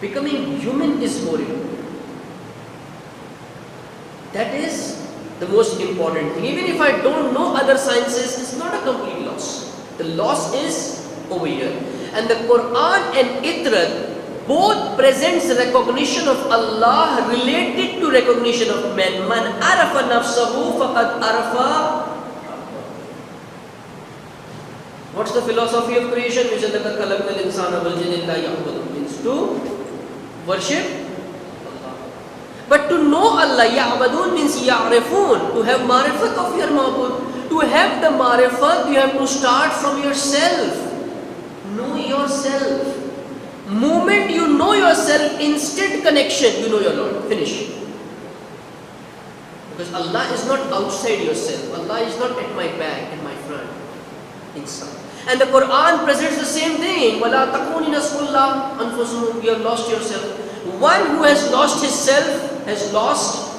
Becoming human is more important. That is the most important thing. Even if I don't know other sciences, it's not a complete loss. The loss is over here. And the Quran and Itrat both presents recognition of Allah related to recognition of men. Man arafa nafsahu faqad arafa. What's the philosophy of creation? Means to worship Allah. But to know Allah, ya'badun means ya'rifun, to have marifat of your ma'bud. To have the marifat, you have to start from yourself. Know yourself. Moment you know yourself, instant connection, you know your Lord. Finish. Because Allah is not outside yourself. Allah is not at my back and my front. Inside. And the Quran presents the same thing. وَلَا تَقُونِ نَسْقُ اللَّهِ أَنفُسُهُمْ. You have lost yourself. One who has lost himself has lost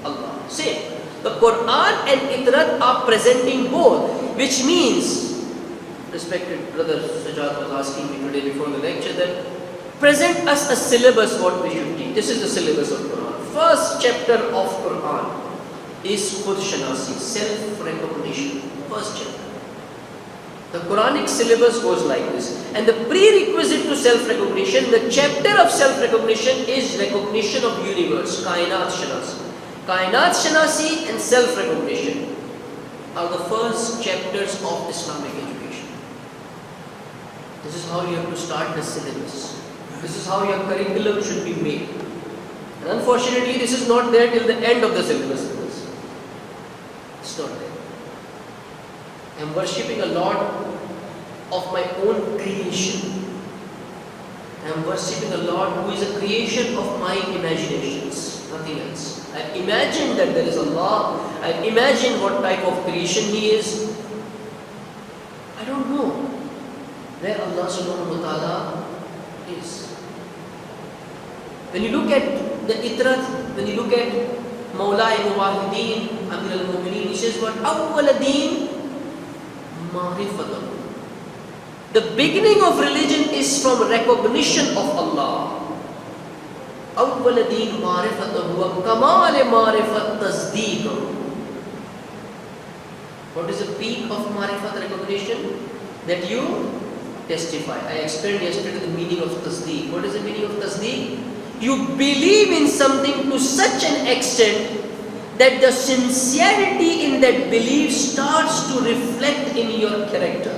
Allah. Same. The Quran and Itrat are presenting both. Which means, respected brother Sajjad was asking me today before the lecture that present us a syllabus what we should teach. This is the syllabus of Quran. First chapter of Quran is Khud Shanasi, self-recognition. First chapter. The Quranic syllabus goes like this. And the prerequisite to self-recognition, the chapter of self-recognition is recognition of universe, Kainat Shanasi. Kainat Shanasi and self-recognition are the first chapters of Islamic education. This is how you have to start the syllabus. This is how your curriculum should be made. And unfortunately, this is not there till the end of the syllabus. It's not there. I am worshipping a Lord of my own creation. I am worshipping a Lord who is a creation of my imaginations, nothing else. I have imagined that there is Allah. I have imagined what type of creation He is. I don't know where Allah subhanahu wa ta'ala is. When you look at the Itrat, when you look at Mawla Muwahideen, Amir al-Mu'mineen, he says what? Awwaladeen Ma'rifatuhu. The beginning of religion is from recognition of Allah. Awwaladeen Ma'rifatuhu wa kamal ma'rifat tasdeeqahu. What is the peak of Ma'rifat recognition? That you testify. I explained yesterday the meaning of tasdeeq. What is the meaning of tasdeeq? You believe in something to such an extent that the sincerity in that belief starts to reflect in your character.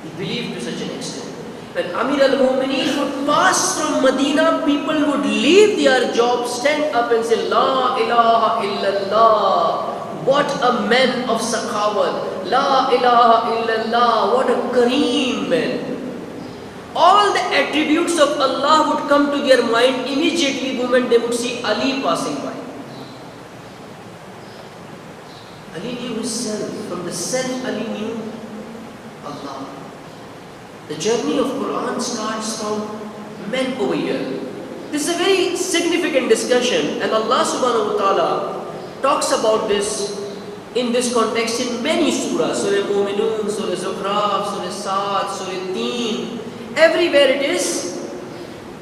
You believe to such an extent. When Amir al-Mu'mineen would pass from Medina, people would leave their jobs, stand up and say, La ilaha illallah. What a man of Sakhawat. La ilaha illallah. What a Kareem man. All the attributes of Allah would come to their mind immediately the moment they would see Ali passing by. Ali knew himself. From the self, Ali knew Allah. The journey of Quran starts from men over here. This is a very significant discussion, and Allah subhanahu wa ta'ala talks about this in this context in many surahs. Surah Mu'minun, Surah Zukhraf, Surah Sa'ad, Surah Teen. Everywhere it is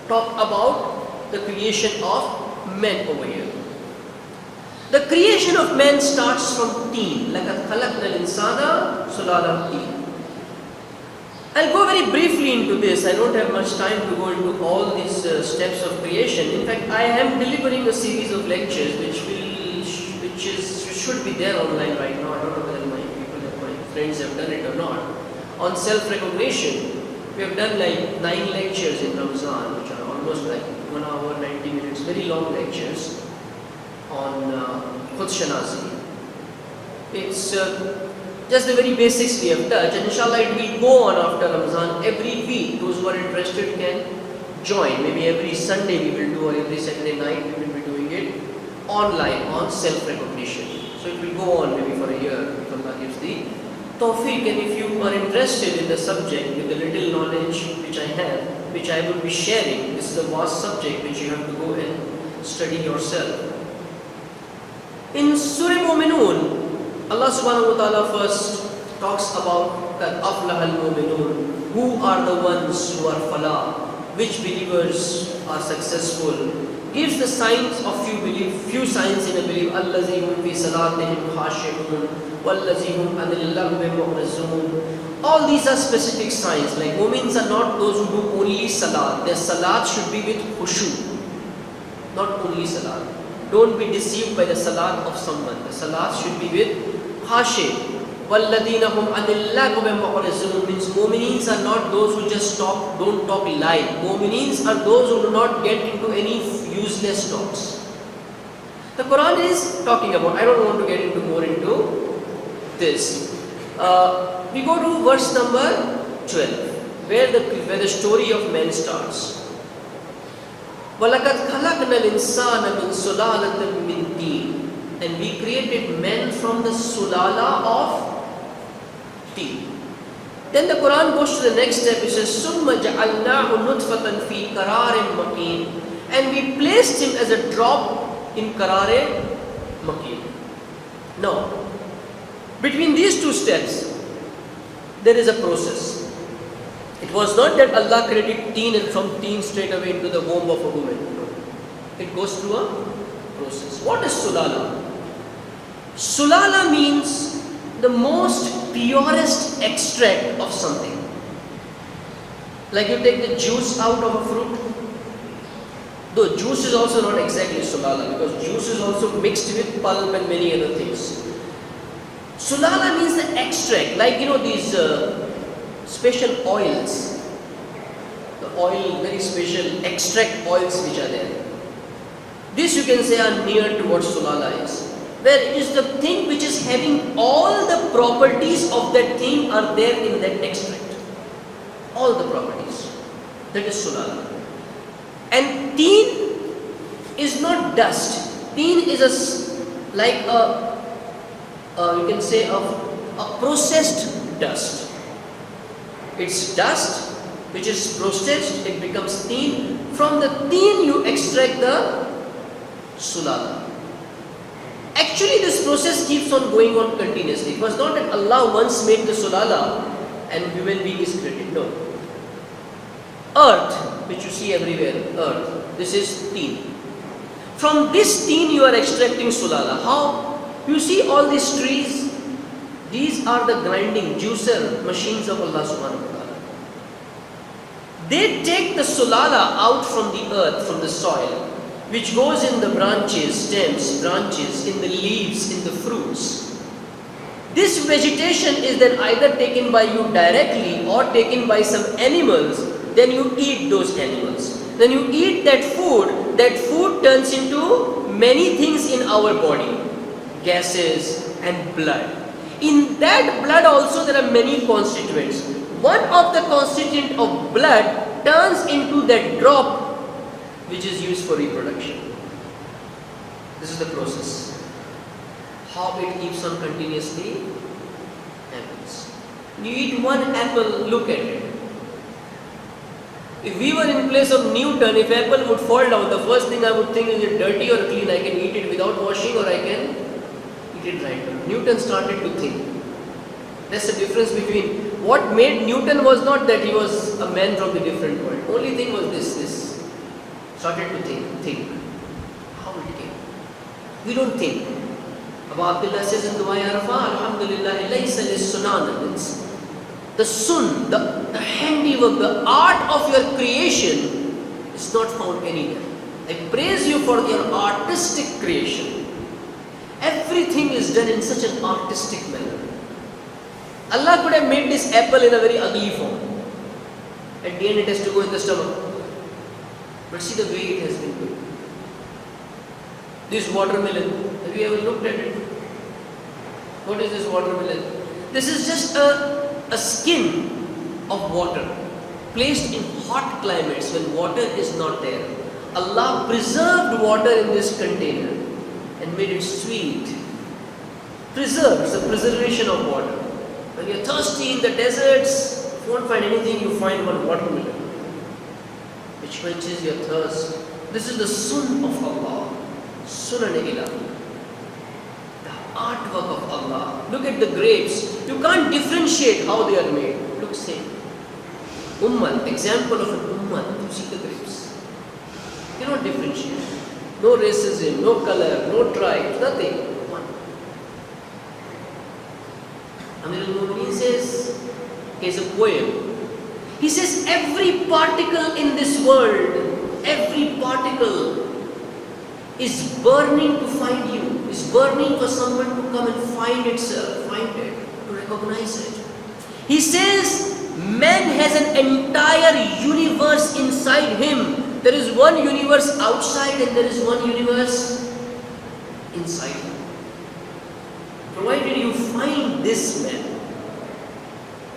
talk about the creation of men over here. The creation of men starts from teen. لَقَدْ خَلَقْنَا الْإِنسَانَ سُلَالَةً طِينٍ. I'll go very briefly into this. I don't have much time to go into all these steps of creation. In fact, I am delivering a series of lectures which should be there online right now. I don't know whether my friends have done it or not. On self-recognition. We have done like 9 lectures in Ramzan, which are almost like 1 hour, 90 minutes, very long lectures on Khud Shanasi. It's just the very basics we have touched, and inshallah it will go on after Ramzan every week. Those who are interested can join. Maybe every Sunday we will do, or every Saturday night we will be doing it online on self-recognition. So it will go on maybe for a year if Allah gives the tawfiq. And if you are interested in the subject with the little knowledge which I have, which I will be sharing, this is a vast subject which you have to go and study yourself. In Surah Mu'minun, Allah subhanahu wa ta'ala first talks about قَدْ أَفْلَحَ الْمُؤْمِنُونَ. Who are the ones who are falah? Which believers are successful? Gives the signs of few signs in a belief. الَّذِي هُمْ فِي صَلَاتِهِمْ خَاشِعُونَ وَالَّذِي هُمْ عَنِ اللَّغْوِ مُعْرِضُونَ. All these are specific signs. Like mu'mins are not those who do only salat. Their salat should be with khushu, not only salat. Don't be deceived by the salat of someone. The salat should be with khashi. وَالَّذِينَ هُمْ عَنِ اللَّغْوِ مُعْرِضُونَ means mu'minins are not those who just don't talk lie. Mu'minins are those who do not get into any useless talks. The Quran is talking about, I don't want to get more into this. We go to verse number 12, where the story of men starts. وَلَقَدْ خَلَقْنَا الْإِنسَانَ مِنْ سُلَالَةٍ مِنْ طِينٍ. And we created men from the sulala of tea. Then the Quran goes to the next step. It says, ثُمَّ جَعَلْنَاهُ نُطْفَةً فِي قَرَارٍ مَكِينٍ. And we placed him as a drop in قَرَارٍ مَكِينٍ. Now, between these two steps, there is a process. It was not that Allah created teen and from teen straight away into the womb of a woman. No. It goes through a process. What is sulala? Sulala means the most purest extract of something. Like you take the juice out of a fruit. Though juice is also not exactly sulala, because juice is also mixed with pulp and many other things. Sulala means the extract, like these special oils. The oil, very special extract oils which are there. This you can say are near to what sulala is. Where it is the thing which is having all the properties of that thing are there in that extract. All the properties. That is sulala. And teen is not dust. Teen is like you can say a processed dust. It's dust which is processed, it becomes teen. From the teen you extract the sulala. Actually this process keeps on going on continuously. It was not that Allah once made the sulala and human being is created. No. Earth, which you see everywhere, earth, this is teen. From this teen you are extracting sulala. How? You see all these trees, these are the grinding, juicer machines of Allah subhanahu wa ta'ala. They take the sulala out from the earth, from the soil, which goes in the branches, stems, branches, in the leaves, in the fruits. This vegetation is then either taken by you directly or taken by some animals. Then you eat those animals. Then you eat that food turns into many things in our body. Gases and blood. In that blood also there are many constituents. One of the constituent of blood turns into that drop which is used for reproduction. This is the process. How it keeps on continuously happens. You eat one apple, look at it. If we were in place of Newton, if apple would fall down, the first thing I would think is it dirty or clean. I can eat it without washing or I can eat it right now. Newton started to think. That's the difference between what made Newton was not that he was a man from a different world. Only thing was this. Started to think. How it came. We don't think. Abu Abdullah says in Dua Arafah, Alhamdulillah, laysa lis-sunan, means the sun, the handiwork, the art of your creation is not found anywhere. I praise you for your artistic creation. Everything is done in such an artistic manner. Allah could have made this apple in a very ugly form. At the end it has to go in the stomach. But see the way it has been put. This watermelon, have you ever looked at it? What is this watermelon? This is just a skin of water placed in hot climates when water is not there. Allah preserved water in this container and made it sweet. Preserves, the preservation of water. When you're thirsty in the deserts, you won't find anything, you find one watermelon which quenches your thirst. This is the sun of Allah. Sunan ilahi. artwork of Allah. Look at the grapes. You can't differentiate how they are made. Look same. Ummah, example of an ummah. You see the grapes. You cannot differentiate. No racism, no color, no tribe, nothing. One. Amir al-Mu'mineen says, here's a poem. He says, every particle in this world, every particle is burning to find you, is burning for someone to come and find itself, find it, to recognize it. He says, man has an entire universe inside him. There is one universe outside and there is one universe inside him. Provided you find this man,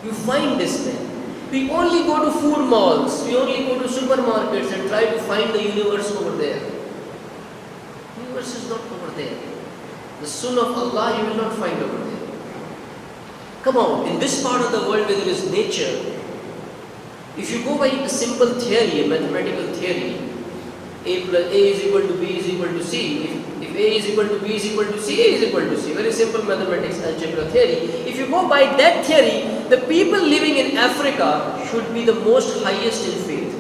you find this man. We only go to food malls, we only go to supermarkets and try to find the universe over there. The universe is not over there. The Sunnah of Allah you will not find over there. Come on, in this part of the world where there is nature, if you go by a simple theory, a mathematical theory, A is equal to B is equal to C. If A is equal to B is equal to C, A is equal to C. Very simple mathematics, algebra theory. If you go by that theory, the people living in Africa should be the most highest in faith.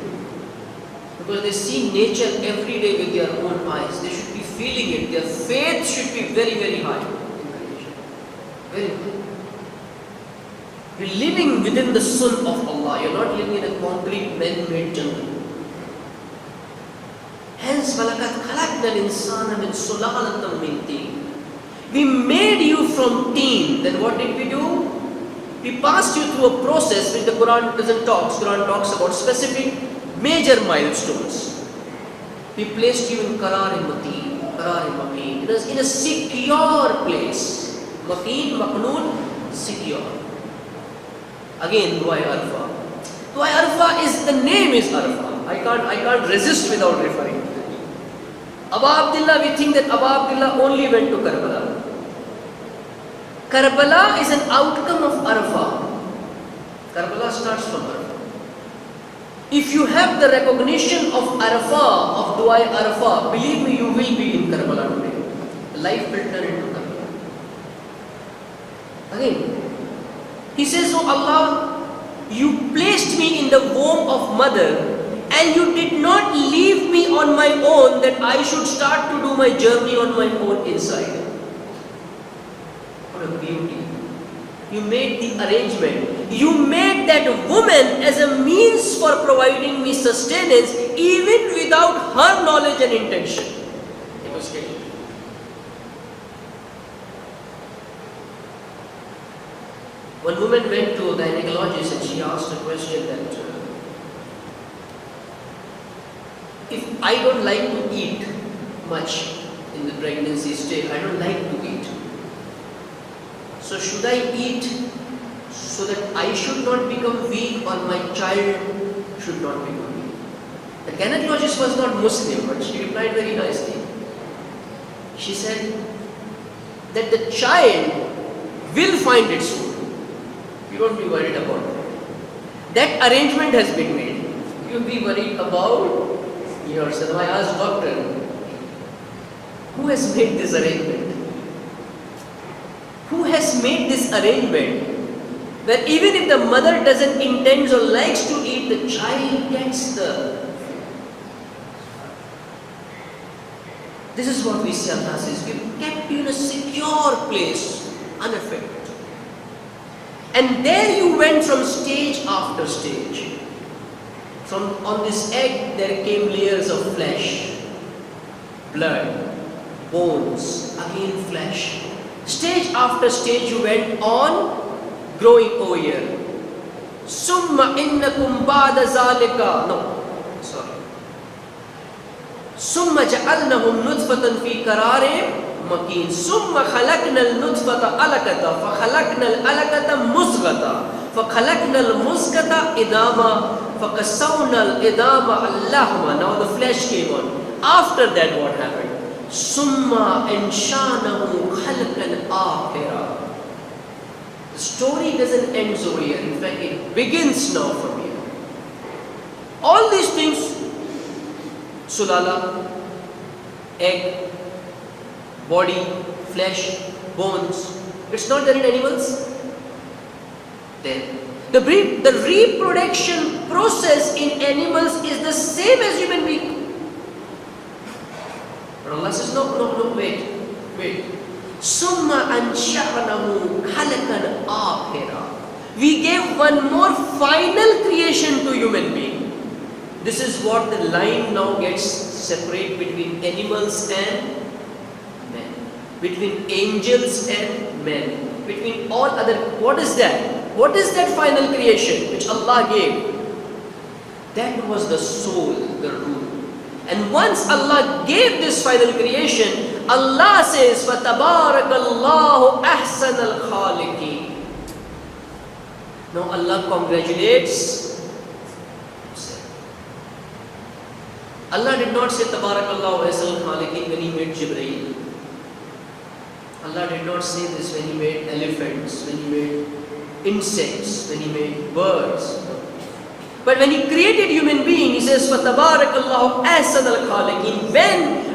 Because they see nature every day with their own eyes. They should be feeling it. Their faith should be very, very high in the nature. Very high. You're living within the sun of Allah. You're not living in a concrete man-made jungle. Hence, وَلَقَدْ خَلَقْنَا الْإِنسَانَ مِنْ سُلَالَةٍ مِنْ طِينٍ. We made you from teen. Then what did we do? We passed you through a process which the Quran doesn't talk. Quran talks about specific major milestones. We placed you in Qarar Mateen, Qarar Mateen, in a secure place. Mateen, Maqnoon, secure. Again, Du'a Arfa. Du'a Arfa is, the name is Arfa. I can't resist without referring to it. Abu Abdullah, we think that Abu Abdullah only went to Karbala. Karbala is an outcome of Arfa. Karbala starts from Arfa. If you have the recognition of Arfa, of Du'a Arfa, believe me, you will be in Karbala today. Life will turn into Karbala. Again, he says, oh Allah, you placed me in the womb of mother and you did not leave me on my own that I should start to do my journey on my own inside. What a beauty. You made the arrangement. You made that woman as a means for providing me sustenance even without her knowledge and intention. It was taken. One woman went to a gynecologist and she asked a question that if I don't like to eat much in the pregnancy stage, I don't like to eat. So should I eat so that I should not become weak or my child should not become weak? The gynecologist was not Muslim, but she replied very nicely. She said that the child will find its food. You don't be worried about that. That arrangement has been made. You be worried about yourself. I asked doctor, who has made this arrangement? Who has made this arrangement where even if the mother doesn't intend or likes to eat, the child gets the... This is what we see Allah says. We kept you in a secure place, unaffected. And there you went from stage after stage. On this egg there came layers of flesh, blood, bones, again flesh. Stage after stage you went on growing over here. Summa innakum ba'da zalika. No, sorry. Summa ja'alnahum nutfatan fi qararin makin. Summa khalaqna al-nutfata alaqata fa khalaqna al-alaqata muzghata fa khalaqna al-muzghata idama fa kasawna al-idama al-lahma. Now the flesh came on. After that what happened? Summa anshanahu khalqan akhira. The story doesn't end over here. In fact, it begins now from here. All these things, sulala, egg, body, flesh, bones. It's not there in animals. Then the reproduction process in animals is the same as human being. But Allah says, no, wait. Summa ansha'nahu khalqan akhira. We gave one more final creation to human being. This is what the line now gets separate between animals and men, between angels and men, between all other. What is that? What is that final creation which Allah gave? That was the soul, the ruh. And once Allah gave this final creation, Allah says, فَتَبَارَكَ اللَّهُ أَحْسَنَ الْخَالِقِينَ. Now Allah congratulates Himself. Allah did not say Tabarakallahu Ahsanul Khaliqin when He made Jibreel. Allah did not say this when He made elephants, when He made insects, when He made birds. But when He created human being, He says, فَتَبَارَكَ اللَّهُ أَحْسَنَ الْخَالِقِينَ.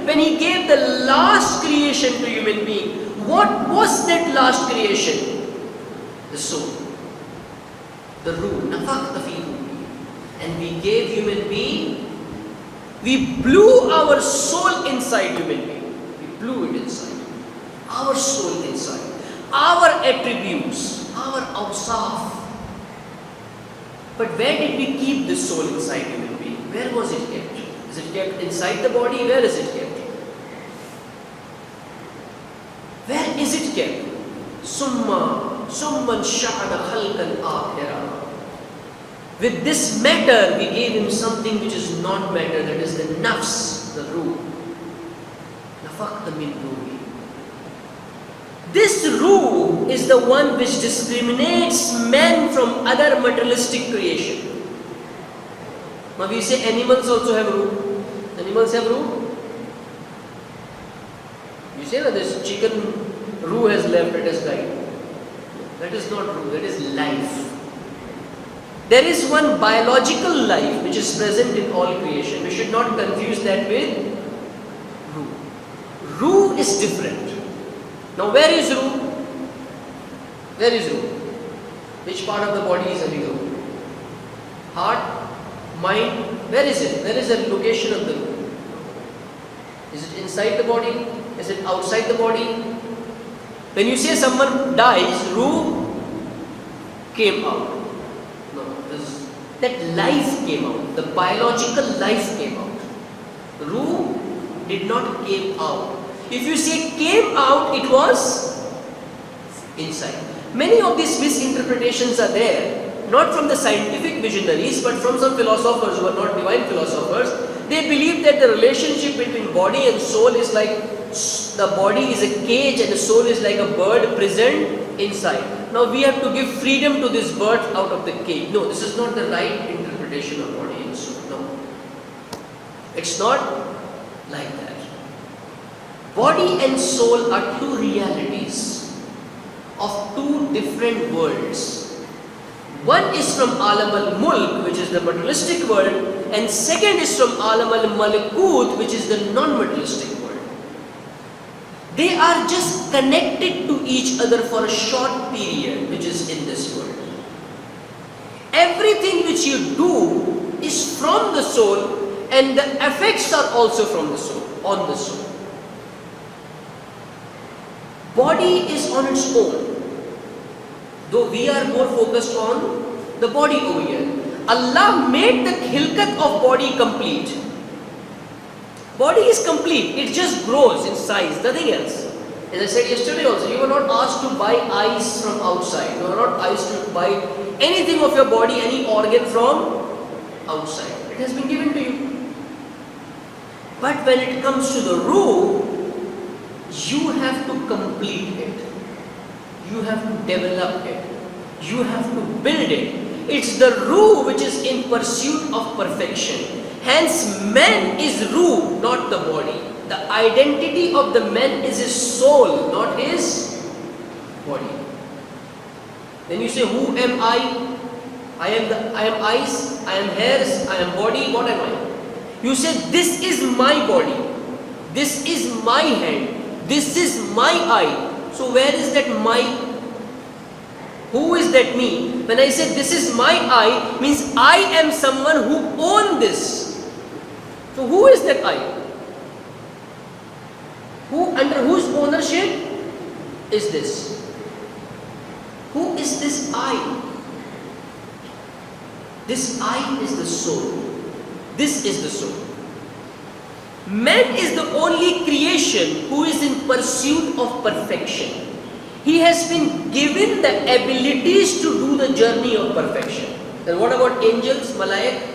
When He gave the last creation to human being, what was that last creation? The soul. The ruh, nafakta fi ruhi. And we gave human being, we blew our soul inside human being. We blew it inside. Our soul inside. Our attributes, our awsaf. But where did we keep this soul inside human being? Where was it kept? Is it kept inside the body? Where is it kept? Where is it kept? Summan sha'ana khalqan akhira. With this matter, we gave him something which is not matter, that is the nafs, the ruh. Nafakta min ruhi. This ruh is the one which discriminates man from other materialistic creation. Now we say animals also have ruh. Animals have ruh. You say that this chicken ruh has left, it has died. That is not ruh, that is life. There is one biological life which is present in all creation. We should not confuse that with ruh. Ruh is different. Now where is ruh? Where is ruh? Which part of the body is having ruh? Heart? Mind? Where is it? Where is the location of the ruh? Is it inside the body? Is it outside the body? When you say someone dies, ruh came out. That life came out, the biological life came out. Ruh did not came out. If you say came out, it was inside. Many of these misinterpretations are there, not from the scientific visionaries, but from some philosophers who are not divine philosophers. They believe that the relationship between body and soul is like the body is a cage and the soul is like a bird present inside. Now we have to give freedom to this bird out of the cage. No, this is not the right interpretation of body and soul. No. It's not like that. Body and soul are two realities of two different worlds. One is from Alam al-Mulk, which is the materialistic world, and second is from Alam al-Malakut, which is the non-materialistic world. They are just connected to each other for a short period, which is in this world. Everything which you do is from the soul, and the effects are also from the soul, on the soul. Body is on its own. Though we are more focused on the body over here. Allah made the khilkat of body complete. Body is complete, it just grows in size, nothing else. As I said yesterday also, you were not asked to buy eyes from outside. You were not asked to buy anything of your body, any organ from outside. It has been given to you. But when it comes to the ruh, you have to complete it. You have to develop it. You have to build it. It's the ruh which is in pursuit of perfection. Hence, man is ruh, not the body. The identity of the man is his soul, not his body. Then you say, who am I? I am eyes, I am hairs, I am body, what am I? You say, this is my body. This is my hand. This is my eye. So where is that my? Who is that me? When I say this is my I, means I am someone who owns this. So who is that I? Who, under whose ownership is this? Who is this I? This I is the soul. This is the soul. Man is the only creation who is in pursuit of perfection. He has been given the abilities to do the journey of perfection. Then what about angels, malaik?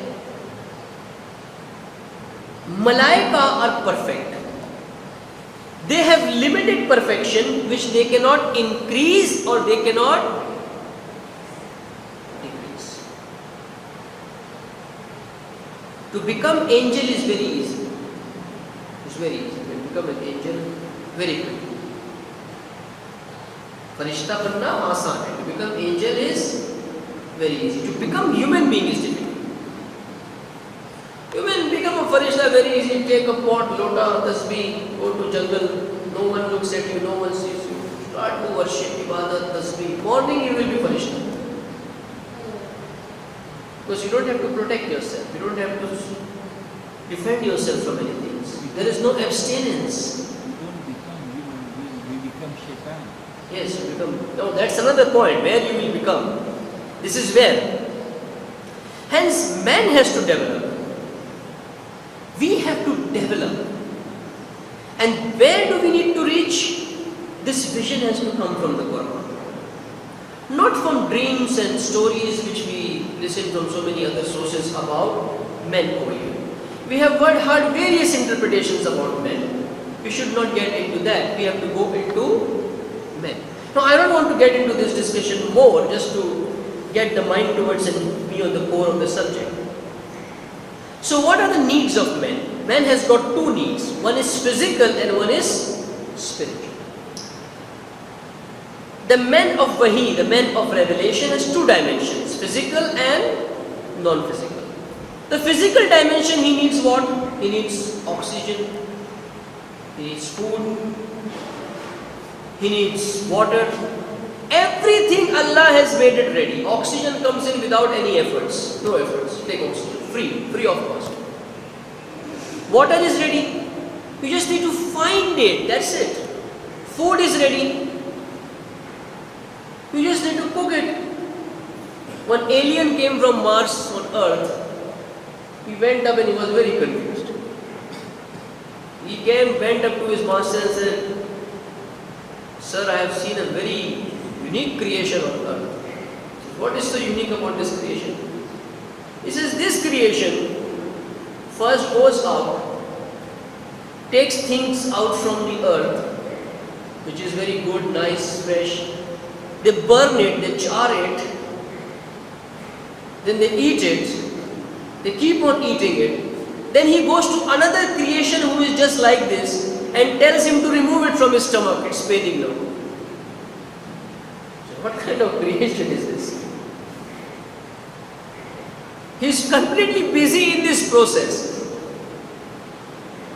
Malaika are perfect. They have limited perfection which they cannot increase or they cannot decrease. To become angel is very easy. It's very easy. You can become an angel very quickly. Farishta banna आसान है. To become angel is very easy. To become human being is difficult. You will become a farishta very easy. Take a pot, lota, tasbih, go to jungle. No one looks at you, no one sees you. Start to worship, ibadat, tasbih. Morning you will be farishta. Because you don't have to protect yourself. You don't have to defend yourself from anything. There is no abstinence. We don't become human beings, we become shaitan. Yes, you become. No, that's another point where you will become. This is where. Hence, man has to develop. We have to develop. And where do we need to reach? This vision has to come from the Quran. Not from dreams and stories which we listen from so many other sources about men over here. We have heard various interpretations about men. We should not get into that. We have to go into men. Now, I don't want to get into this discussion more, just to get the mind towards and be on the core of the subject. So, what are the needs of man? Man has got two needs. One is physical and one is spiritual. The man of Wahi, the man of revelation, has two dimensions, physical and non-physical. The physical dimension, he needs what? He needs oxygen, he needs food, he needs water. Everything Allah has made it ready. Oxygen comes in without any efforts. No efforts. Take oxygen. Free of cost. Water is ready. You just need to find it. That's it. Food is ready. You just need to cook it. One alien came from Mars on Earth. He went up and he was very confused. He went up to his master and said, "Sir, I have seen a very unique creation on earth." What is so unique about this creation? He says, this creation first goes out, takes things out from the earth, which is very good, nice, fresh. They burn it, they char it, then they eat it, they keep on eating it. Then he goes to another creation who is just like this and tells him to remove it from his stomach. It's paining now. So what kind of creation is this? He's completely busy in this process.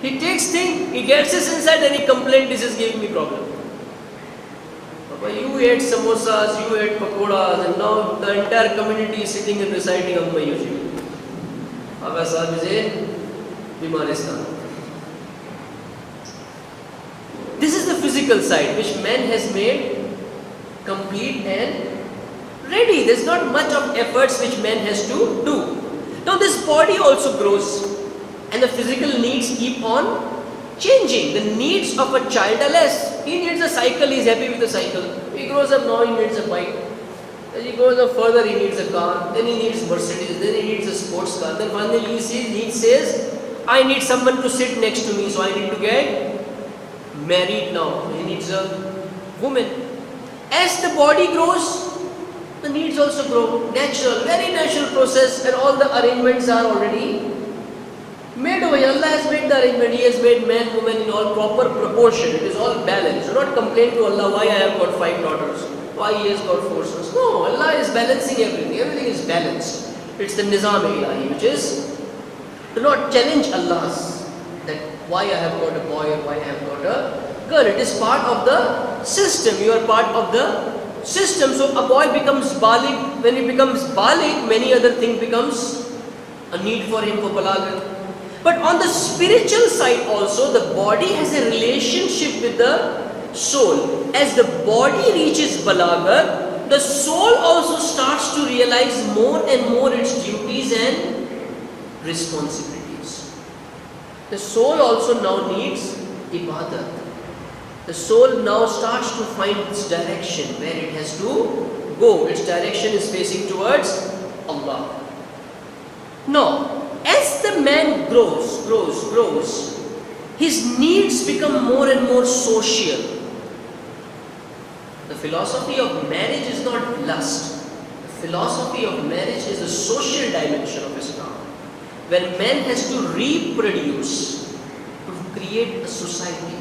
He takes things, he gets this inside and he complains, "This is giving me problem." Papa, you ate samosas, you ate pakoras, and now the entire community is sitting and reciting Amma Yuji. Abba Sahib is a Bimaristan. This is the physical side which man has made complete and ready. There's not much of efforts which man has to do. Now this body also grows and the physical needs keep on changing. The needs of a child are less. He needs a cycle, he's happy with the cycle. He grows up now, he needs a bike. As he goes up further, he needs a car. Then he needs Mercedes. Then he needs a sports car. Then finally he says, "I need someone to sit next to me, so I need to get married now." He needs a woman. As the body grows, the needs also grow. Natural, very natural process, and all the arrangements are already made over here. Allah has made the arrangement. He has made man, woman in all proper proportion. It is all balanced. Do not complain to Allah, "Why I have got 5 daughters? Why he has got 4 sons?" No, Allah is balancing everything. Everything is balanced. It's the Nizam Ilahi, which is, do not challenge Allah's that why I have got a boy or why I have got a girl. It is part of the system. You are part of the system. So a boy becomes baligh. When he becomes baligh, many other things becomes a need for him for balagha. But on the spiritual side also, the body has a relationship with the soul. As the body reaches balagha, the soul also starts to realize more and more its duties and responsibilities. The soul also now needs ibadat. The soul now starts to find its direction, where it has to go. Its direction is facing towards Allah. Now, as the man grows, his needs become more and more social. The philosophy of marriage is not lust. The philosophy of marriage is the social dimension of Islam. When man has to reproduce to create a society.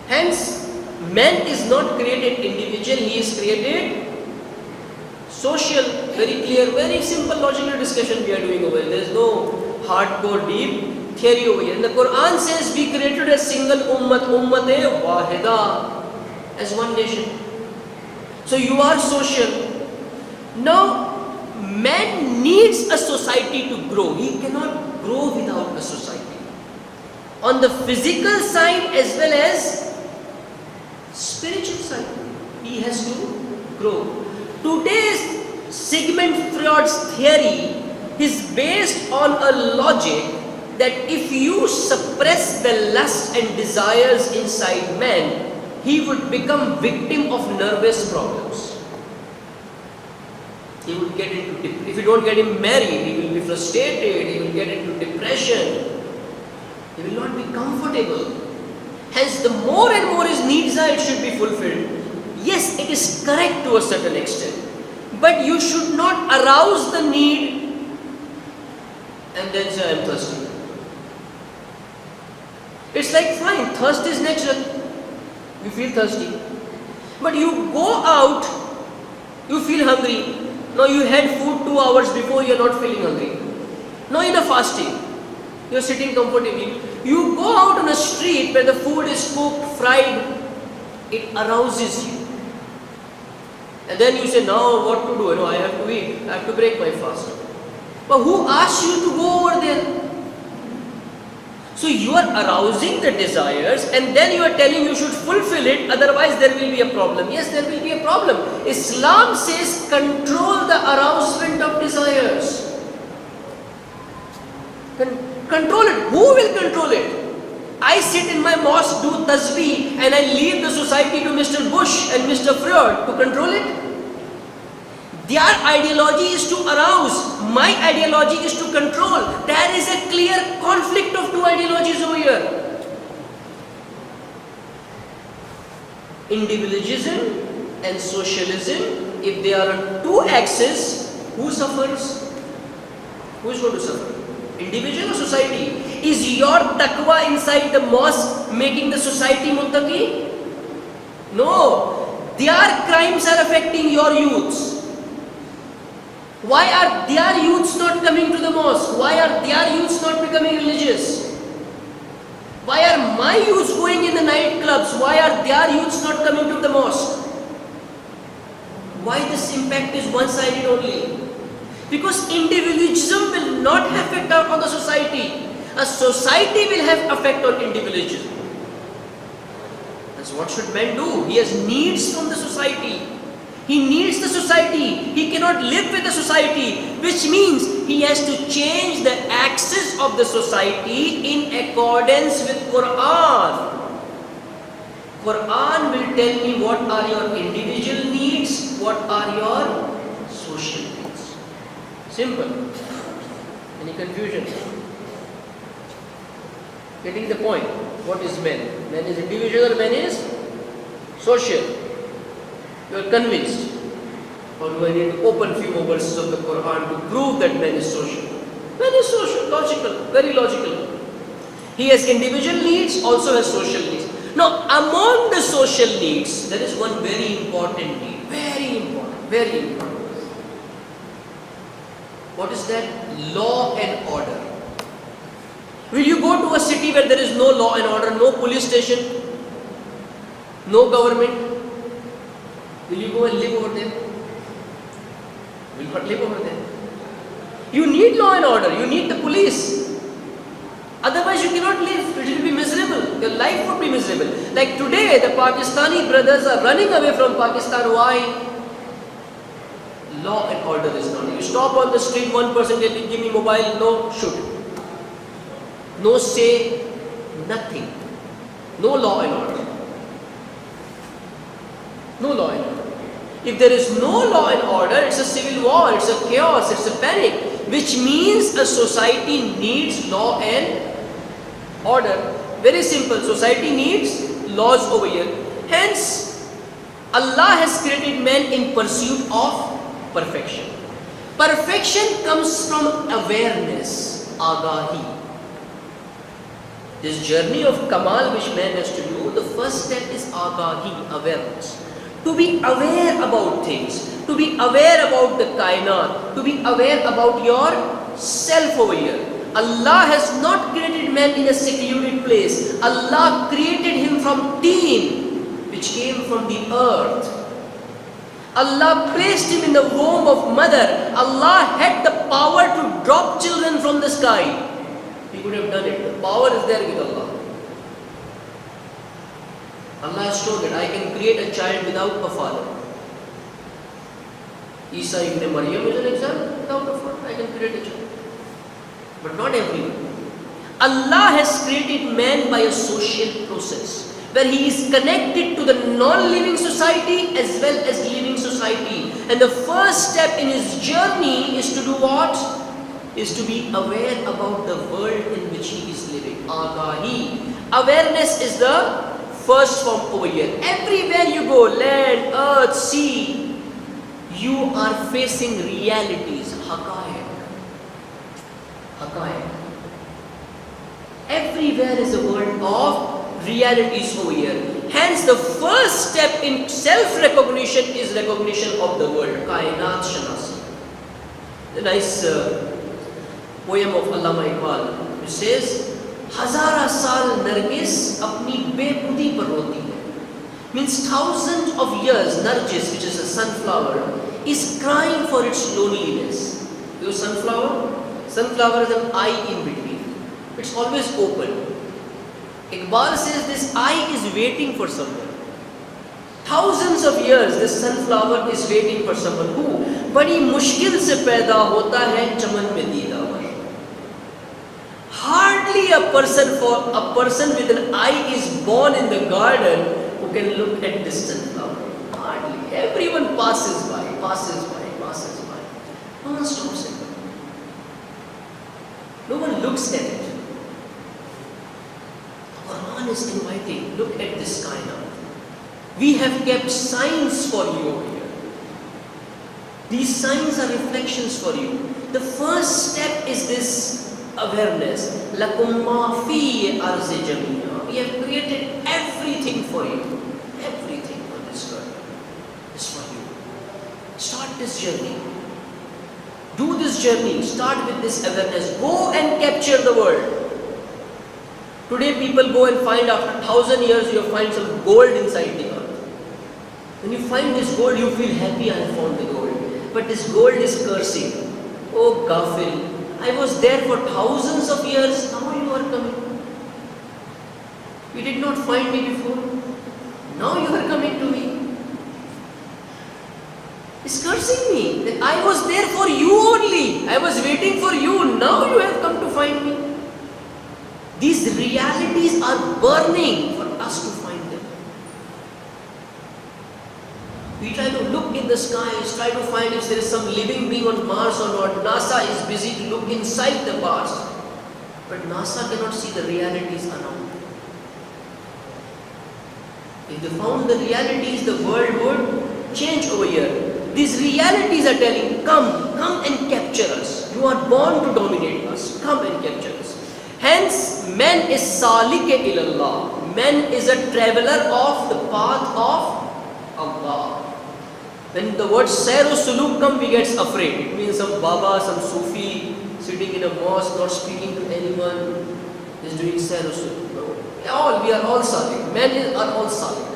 Hence, man is not created individual, he is created social. Very clear, very simple logical discussion we are doing over here. There is no hardcore deep theory over here. And the Quran says we created a single wahida, as one nation. So you are social. Now, man needs a society to grow. He cannot grow without a society. On the physical side as well as spiritual side, he has to grow. Today's Sigmund Freud's theory is based on a logic that if you suppress the lust and desires inside man, he would become victim of nervous problems. He would get into, if you don't get him married, he will be frustrated, he will get into depression, he will not be comfortable. Hence, the more and more his needs are, it should be fulfilled. Yes, it is correct to a certain extent. But you should not arouse the need and then say, I am thirsty. It's like, fine, thirst is natural. You feel thirsty. But you go out, you feel hungry. Now you had food 2 hours before, you are not feeling hungry. Now in a fasting, you are sitting comfortably. You go out on a street where the food is cooked, fried, it arouses you. And then you say, now what to do? I have to eat. I have to break my fast. But who asked you to go over there? So you are arousing the desires and then you are telling you should fulfill it, otherwise there will be a problem. Yes, there will be a problem. Islam says control the arousement of desires. Control it. Who will control it? I sit in my mosque, do tasbih, and I leave the society to Mr. Bush and Mr. Freud to control it. Their ideology is to arouse. My ideology is to control. There is a clear conflict of two ideologies over here. Individualism and socialism, if they are on two axes, who suffers? Who is going to suffer? Individual or society? Is your taqwa inside the mosque making the society muttaqi? No. Their crimes are affecting your youths. Why are their youths not coming to the mosque? Why are their youths not becoming religious? Why are my youths going in the nightclubs? Why are their youths not coming to the mosque? Why this impact is one-sided only? Because individualism will not have effect on the society. A society will have effect on individualism. That's what should man do. He has needs from the society. He needs the society. He cannot live with the society, which means he has to change the axis of the society in accordance with Quran. Quran will tell me what are your individual needs, what are your social needs. Simple. Any confusion? Getting the point. What is man? Man is individual, man is social. You are convinced. Or do I need to open few more verses of the Quran to prove that man is social? Man is social, logical, very logical. He has individual needs, also has social needs. Now, among the social needs, there is one very important need. Very important, very important. What is that? Law and order. Will you go to a city where there is no law and order, no police station, no government? Will you go and live over there? Will not live over there. You need law and order, you need the police. Otherwise you cannot live, it will be miserable, your life would be miserable. Like today, the Pakistani brothers are running away from Pakistan. Why? Law and order is not. You stop on the street, one person tell you, give me mobile, no, shoot. No say, nothing. No law and order. No law and order. If there is no law and order, it's a civil war, it's a chaos, it's a panic, which means a society needs law and order. Very simple, society needs laws over here. Hence, Allah has created man in pursuit of perfection. Perfection comes from awareness, agahi. This journey of Kamal which man has to do, the first step is agahi, awareness. To be aware about things, to be aware about the kainat, to be aware about yourself over here. Allah has not created man in a secluded place. Allah created him from teen, which came from the earth. Allah placed him in the womb of mother. Allah had the power to drop children from the sky. He could have done it. The power is there with Allah. Allah has shown that I can create a child without a father. Isa ibn Maryam is an example. Without a father, I can create a child. But not everyone. Allah has created man by a social process, where he is connected to the non-living society as well as living society. And the first step in his journey is to do what? Is to be aware about the world in which he is living. Agahi. Awareness is the first form over here. Everywhere you go, land, earth, sea, you are facing realities, haqaiq. Haqaiq. Everywhere is a world of realities over here. Hence, the first step in self-recognition is recognition of the world. Kainat Shanasi. The nice poem of Allama Iqbal, which says, Hazara saal Nargis apni bebudi par roti hai. Means thousands of years, Nargis, which is a sunflower, is crying for its loneliness. You know sunflower? Sunflower has an eye in between. It's always open. Iqbal says this eye is waiting for someone. Thousands of years this sunflower is waiting for someone. Who? बड़ी मुश्किल से पैदा होता है चमन में दीदावर. Hardly a person with an eye is born in the garden who can look at this sunflower. Hardly. Everyone passes by. No one stops it. No one looks at it. The Quran is inviting, look at this kainat. We have kept signs for you over here. These signs are reflections for you. The first step is this awareness. Lakum ma fi arzi jamiya. We have created everything for you. Everything on this earth is for you. Start this journey. Do this journey. Start with this awareness. Go and capture the world. Today people go and find, after 1,000 years you find some gold inside the earth. When you find this gold, you feel happy, I have found the gold. But this gold is cursing. Oh Ghafil, I was there for thousands of years, now you are coming. You did not find me before. Now you are coming to me. It's cursing me that I was there for you only. I was waiting for you. Now you have come to find me. These realities are burning for us to find them. We try to look in the skies, try to find if there is some living being on Mars or not. NASA is busy to look inside the Mars. But NASA cannot see the realities around. If they found the realities, the world would change over here. These realities are telling, come and capture us. You are born to dominate us. Come and capture us. Hence, man is salike ilallah. Man is a traveler of the path of Allah. When the word Sayr Suluk come, we get afraid. It means some Baba, some Sufi sitting in a mosque, not speaking to anyone. is doing Sair Rasul. No. We are all Salik. Men are all Salik.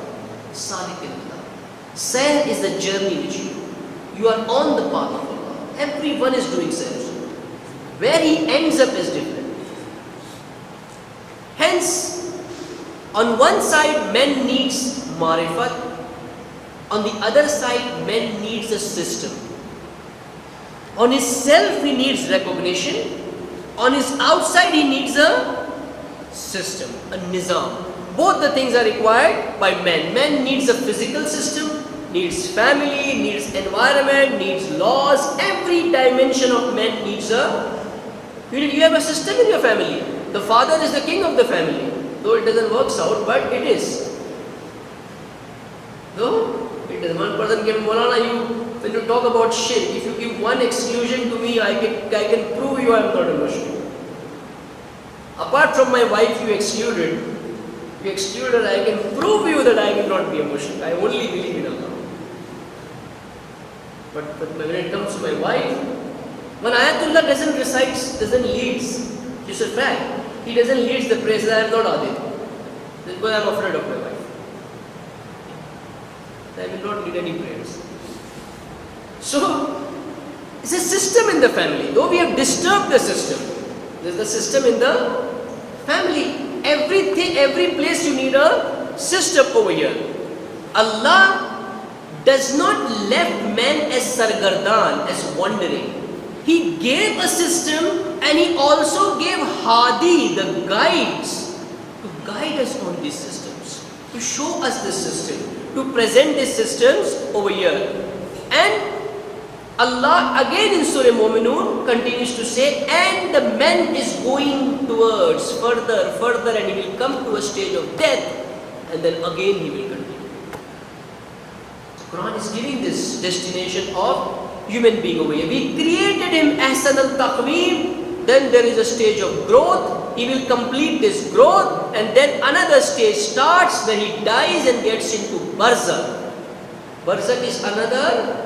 Salik in Allah. Sair is the journey which you do. You are on the path of Allah. Everyone is doing Sair Rasul. Where he ends up is different. Hence, on one side, man needs marifat. On the other side, man needs a system. On his self, he needs recognition. On his outside, he needs a system, a nizam. Both the things are required by man. Man needs a physical system, needs family, needs environment, needs laws. Every dimension of man needs a... You have a system in your family. The father is the king of the family. Though it doesn't work out, but it is. Though it does. One person came, Maulana, when you talk about shirk, if you give one exclusion to me, I can prove you I am not a Muslim. Apart from my wife you excluded, I can prove you that I cannot be a Muslim. I only believe in Allah. But when it comes to my wife, when Ayatullah doesn't lead, it's a fact. He doesn't lead the prayer, I am not Adil. Because I am afraid of my wife. I will not lead any prayers. So, it's a system in the family. Though we have disturbed the system, there's the system in the family. Every place you need a system over here. Allah does not left man as sargardan, as wandering. He gave a system and He also gave hadi, the guides, to guide us on these systems, to show us this system, to present these systems over here. And Allah again in Surah Mu'minun continues to say, and the man is going towards further and he will come to a stage of death and then again he will continue. The Quran is giving this destination of human being over here. We created him ahsan al-taqweem, then there is a stage of growth, he will complete this growth and then another stage starts where he dies and gets into barzakh. Barzakh is another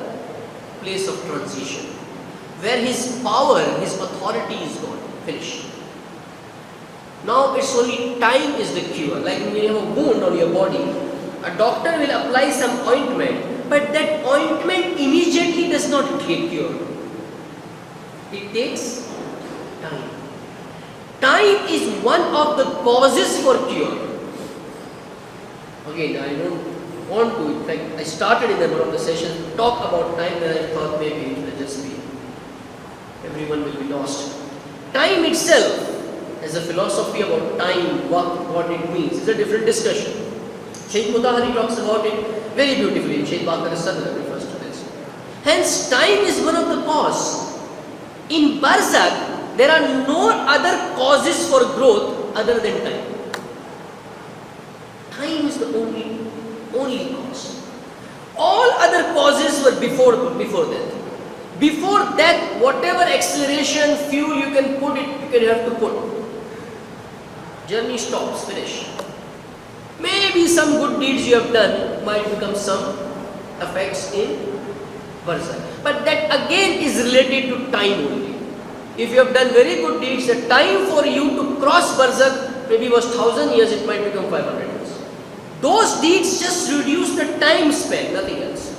place of transition, where his power, his authority is gone, finished. Now it's only time is the cure. Like when you have a wound on your body, a doctor will apply some ointment, but that ointment immediately does not cure. It takes time. Time is one of the causes for cure. Again, I don't want to, in fact, I started in one of the sessions to talk about time, and I thought maybe it will just be, everyone will be lost. Time itself, as a philosophy about time, what it means, is a different discussion. Shaykh Mutahari talks about it very beautifully. Shaykh Baqir as-Sadr refers to this. Hence, time is one of the causes. In barzakh, there are no other causes for growth other than time. Time is the only cause. All other causes were before that. Before that, whatever acceleration, fuel you can put it, you can have to put. Journey stops, finish. Maybe some good deeds you have done might become some effects in barzakh. But that again is related to time only. If you have done very good deeds, the time for you to cross barzakh maybe was 1,000 years, it might become 500 years. Those deeds just reduce the time span, nothing else.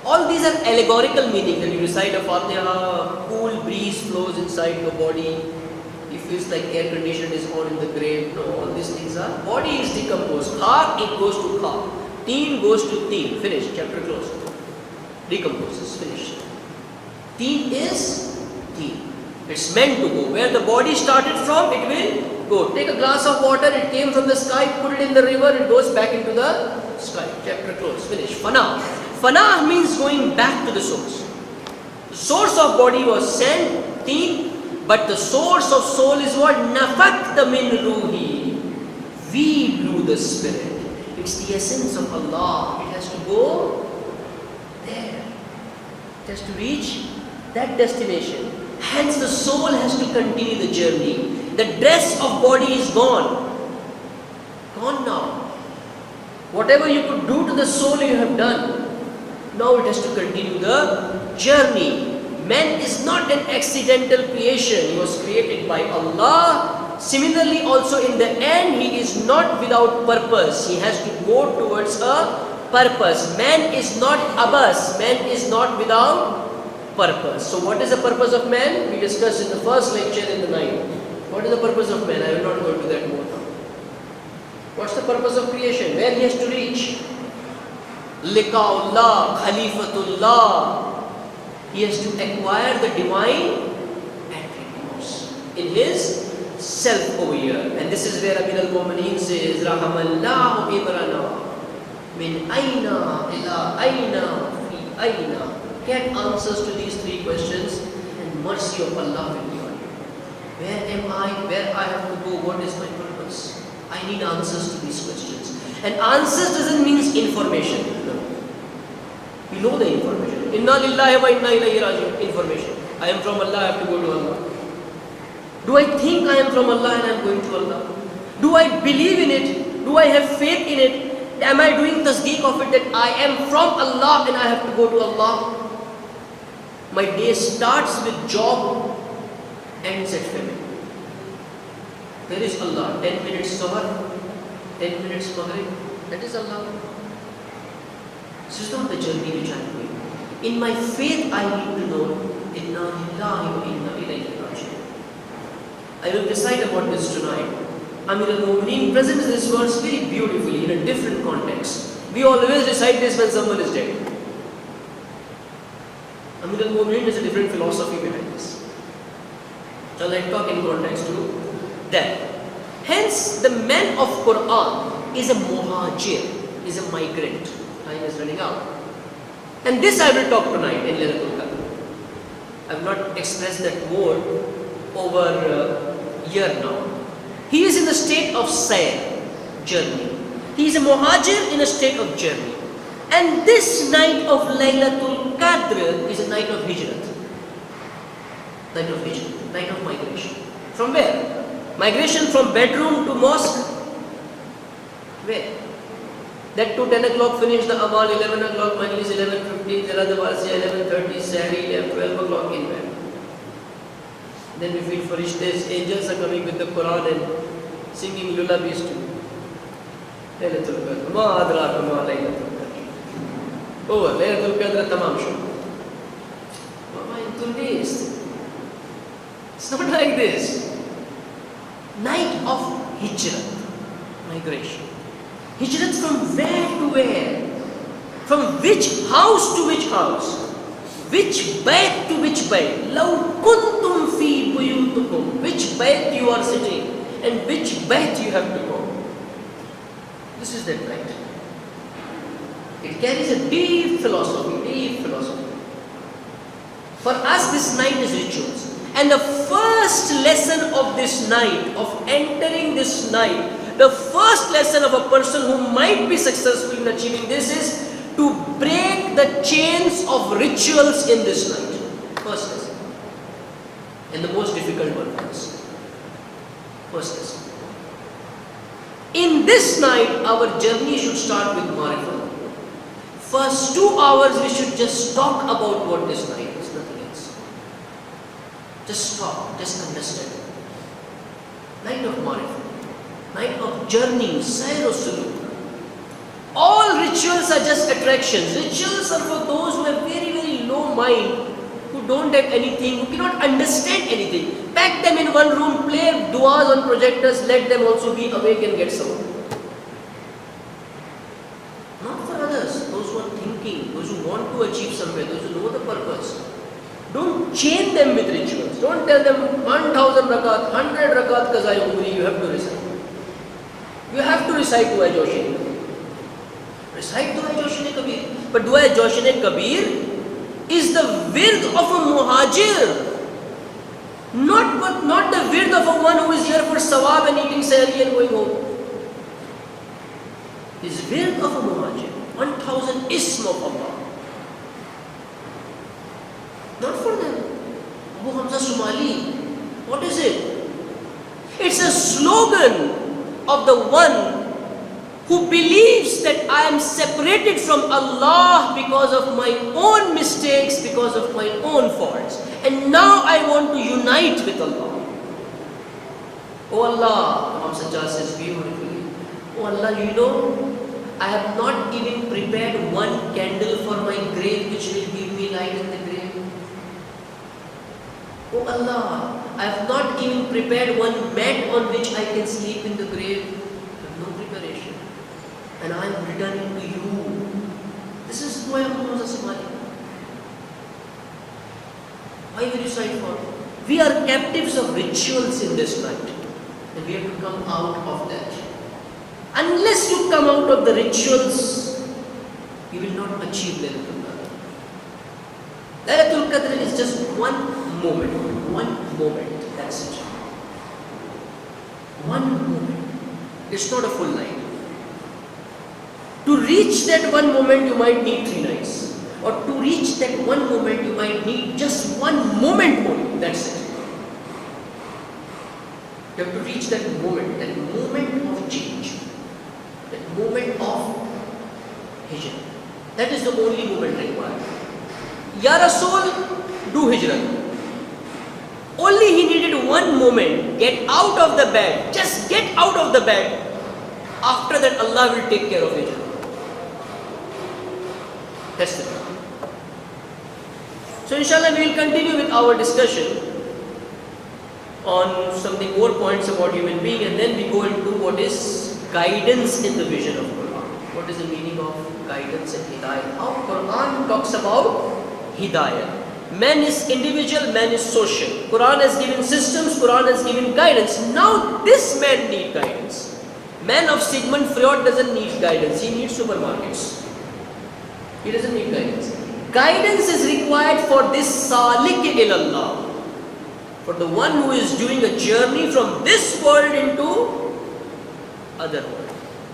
All these are allegorical meaning. That you recite a Fatiha, cool breeze flows inside your body. It feels like air condition is on in the grave. No, all these things are, body is decomposed. Kha, it goes to kha. Teen goes to teen. Finished, chapter closed. Decomposes, finished. Teen is teen. It's meant to go. Where the body started from, it will go. Take a glass of water, it came from the sky, put it in the river, it goes back into the sky. Chapter closed, finished. Fana. Fana means going back to the source. The source of body was sand, teen, but the source of soul is what? Nafakta min ruhi. We blew the spirit. It's the essence of Allah. It has to go there. It has to reach that destination. Hence the soul has to continue the journey. The dress of body is gone. Gone now. Whatever you could do to the soul you have done. Now it has to continue the journey. Man is not an accidental creation. He was created by Allah Similarly, also in the end, he is not without purpose. He has to go towards a purpose. Man is not abas. Man is not without purpose. So what is the purpose of man? We discussed in the first lecture in the night. What is the purpose of man? I will not go into that more now. What's the purpose of creation? Where he has to reach? Liqa'ullah, Khalifatullah. He has to acquire the divine attributes in his self over here. And this is where Amir al-Mu'mineen says, Rahamallahu ibrana min aina ila aina fi aina. Get answers to these three questions and mercy of Allah will be on you. Where am I? Where I have to go? What is my purpose? I need answers to these questions. And answers doesn't mean information. No. We know the information. Inna lillahi wa inna ilayhi raji'un. Information. I am from Allah, I have to go to Allah. Do I think I am from Allah and I am going to Allah? Do I believe in it? Do I have faith in it? Am I doing tasdeeq of it that I am from Allah and I have to go to Allah? My day starts with job, ends at family. There is Allah. 10 minutes Zuhr, 10 minutes Maghrib. That is Allah. This is not the journey which I am going. In my faith, I need to know Inna lillahi wa inna ilayhi raji'un. I will recite about this tonight. Amir al-Mu'mineen presents this verse very beautifully in a different context. We always recite this when someone is dead. Amir al-Mu'mineen has a different philosophy behind this. So let's talk in context to that. Hence, the man of Quran is a muhajir, is a migrant. Time is running out. And this I will talk tonight in Laylatul Qadr. I have not expressed that word over a year now. He is in the state of sayr, journey. He is a muhajir in a state of journey. And this night of Laylatul Qadr is a night of hijrat. Night of hijrat, night of migration. From where? Migration from bedroom to mosque. Where? That to 10 o'clock finish the amal, 11 o'clock majlis, 11:15, Jalad Wasiya, 11:30, Sahri, 12 o'clock in bed. Then we feel farishtas, angels are coming with the Quran and singing lullabies to Laylatul Qadr. Ma adraka ma Laylatul Qadr. Over, Laylatul Qadr tamam show. Mama intunist. It's not like this. Night of hijrat, migration. Hijrat from where to where? From which house to which house? Which bayt to which bayt? Law kuntum fi buyutukum. Which bayt you are sitting and which bayt you have to go. This is that night. It carries a deep philosophy, deep philosophy. For us this night is rituals. And the first lesson of this night, of entering this night, the first lesson of a person who might be successful in achieving this is to break the chains of rituals in this night. First lesson. And the most difficult one for us. First lesson. In this night, our journey should start with Marifah. First 2 hours we should just talk about what this night is, nothing else. Just talk, just understand. Night of Marifah. Night of journey, sayr or suluk. All rituals are just attractions. Rituals are for those who have very, very low mind, who don't have anything, who cannot understand anything. Pack them in one room, play duas on projectors, let them also be awake and get some. Not for others, those who are thinking, those who want to achieve somewhere, those who know the purpose. Don't chain them with rituals. Don't tell them 1000 rakat, 100 rakat qazai umri you have to recite. You have to recite Dua Joshine Kabir. Recite Dua Joshine Kabir. But Dua Joshine Kabir is the wird of a muhajir. Not the wird of a one who is here for sawab and eating sahri and going home. Is wird of a muhajir. 1000 ism of Allah. Not for them. Abu Hamza Somali. What is it? It's a slogan of the one who believes that I am separated from Allah because of my own mistakes, because of my own faults. And now I want to unite with Allah. Oh Allah, Imam Sajjad says beautifully, oh Allah, you know, I have not even prepared one candle for my grave which will give me light in the grave. Oh Allah, I have not even prepared one mat on which I can sleep in the grave. I have no preparation. And I am returning to you. This is why Muhammad Asmani. Why will you sign for? We are captives of rituals in this night. And we have to come out of that. Unless you come out of the rituals, you will not achieve Laylatul Qadr. Laylatul Qadr is just one moment, that's it. One moment. It's not a full night. To reach that one moment, you might need 3 nights. Or to reach that one moment, you might need just one moment only. That's it. You have to reach that moment of change, that moment of hijrah. That is the only moment required. Ya Rasul, do hijrah. Only he needed one moment. Get out of the bed. Just get out of the bed. After that, Allah will take care of hijrah. That's it. So inshallah we will continue with our discussion on something more points about human being, and then we go into what is guidance in the vision of Quran. What is the meaning of guidance and hidayah? How Quran talks about hidayah. Man is individual, man is social. Quran has given systems, Quran has given guidance. Now this man needs guidance. Man of Sigmund Freud doesn't need guidance, he needs supermarkets. He doesn't need guidance. Guidance is required for this salik ilallah, for the one who is doing a journey from this world into other world.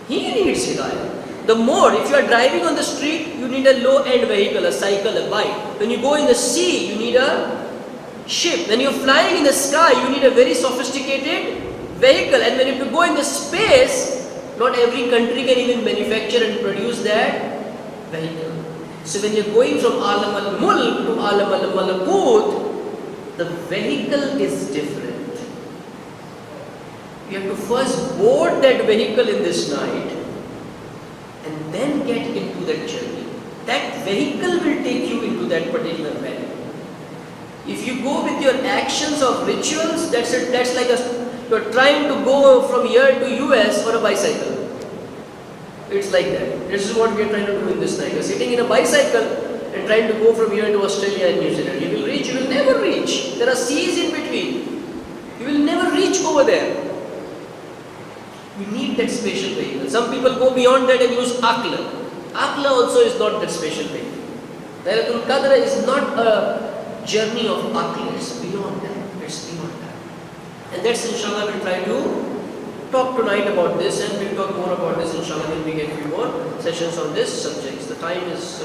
He needs hidayah. The more, if you are driving on the street, you need a low-end vehicle, a cycle, a bike. When you go in the sea, you need a ship. When you are flying in the sky, you need a very sophisticated vehicle. And when you have to go in the space, not every country can even manufacture and produce that vehicle. So when you're going from Alam al-Mulk to Alam al-Malakut, the vehicle is different. You have to first board that vehicle in this night and then get into that journey. That vehicle will take you into that particular valley. If you go with your actions of rituals, that's like you're trying to go from here to US on a bicycle. It's like that. This is what we are trying to do in this night. You're sitting in a bicycle and trying to go from here to Australia and New Zealand. You will reach, you will never reach. There are seas in between. You will never reach over there. You need that spatial vehicle. Some people go beyond that and use Aqla. Aqla also is not that spatial vehicle. Laylatul Qadr is not a journey of Aqla. It's beyond that. It's beyond that. And that's inshallah we'll try to talk tonight about this, and we'll talk more about this inshallah when we get a few more sessions on this subjects. The time is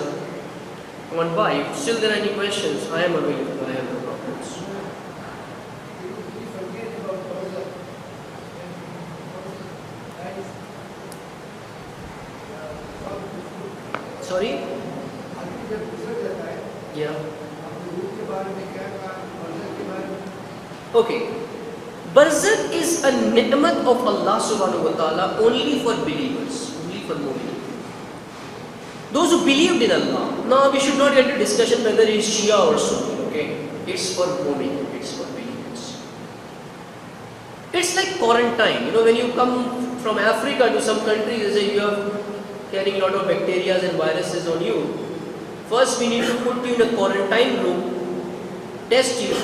gone by. If still there are any questions, I am available. I have no problems. Sorry? Yeah. Okay. Barzakh is a ni'mat of Allah subhanahu wa ta'ala only for believers, only for mu'min. Those who believed in Allah. Now we should not get into discussion whether he is Shia or Sunni, okay? It's for mu'min, it's for believers. It's like quarantine. You know, when you come from Africa to some country, they say you are carrying a lot of bacteria and viruses on you. First we need to put you in a quarantine room, test you,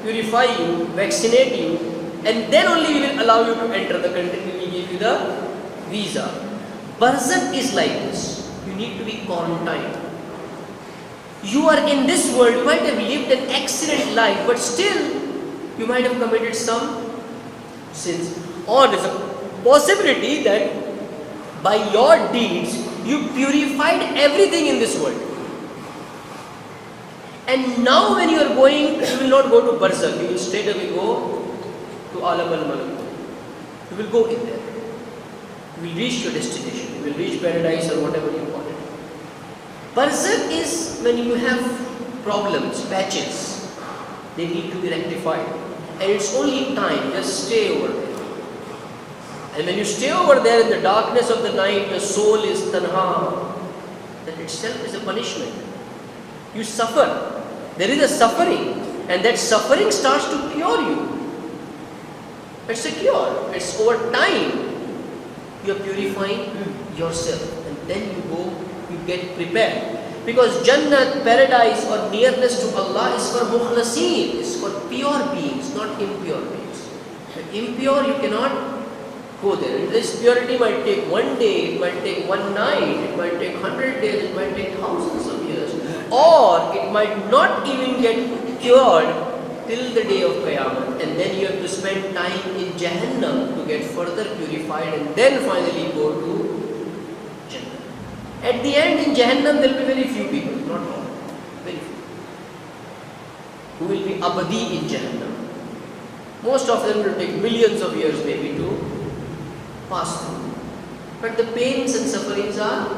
purify you, vaccinate you, and then only we will allow you to enter the country. We will give you the visa. Barzakh is like this. You need to be quarantined. You are in this world, you might have lived an excellent life, but still you might have committed some sins. Or there is a possibility that by your deeds you purified everything in this world. And now when you are going, you will not go to Barzakh, you will straight away go to Alam al-Malakut. You will go in there. You will reach your destination. You will reach paradise or whatever you want it. Barzakh is when you have problems, patches. They need to be rectified. And it's only time, just stay over there. And when you stay over there in the darkness of the night, the soul is tanha. That itself is a punishment. You suffer. There is a suffering. And that suffering starts to cure you. It's a cure. It's over time. You are purifying yourself. And then you go, you get prepared. Because Jannat, paradise or nearness to Allah is for mukhlasin. It's for pure beings, not impure beings. But impure, you cannot go there. And this purity might take one day, it might take one night, it might take 100 days, it might take thousands of years. Or it might not even get cured till the day of Qiyamah. And then you have to spend time in Jahannam to get further purified and then finally go to Jannah. At the end in Jahannam there will be very few people, not all, very few, who will be abadi in Jahannam. Most of them will take millions of years maybe to pass through. But the pains and sufferings are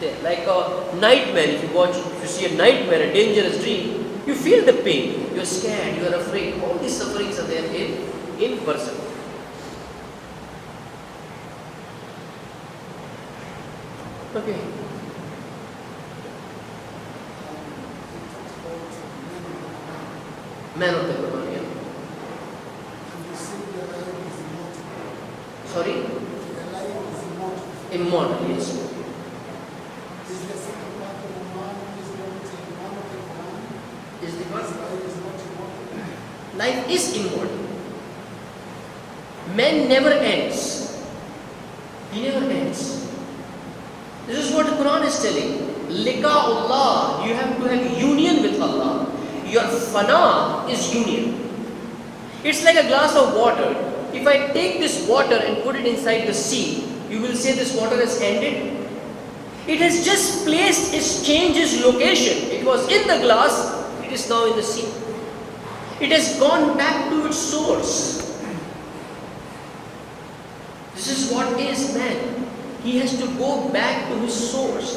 there. Like a nightmare, if you see a nightmare, a dangerous dream, you feel the pain, you are scared, you are afraid. All these sufferings are there in person. Okay. Man of the Quran, yeah. Sorry? Immortal, yes. Is the what? Life is immortal. Man never ends. He never ends. This is what the Quran is telling. Liqa Allah, you have to have union with Allah. Your fana is union. It's like a glass of water. If I take this water and put it inside the sea, you will say this water has ended. It has just placed its change its location. It was in the glass, it is now in the sea. It has gone back to its source. This is what is man. He has to go back to his source.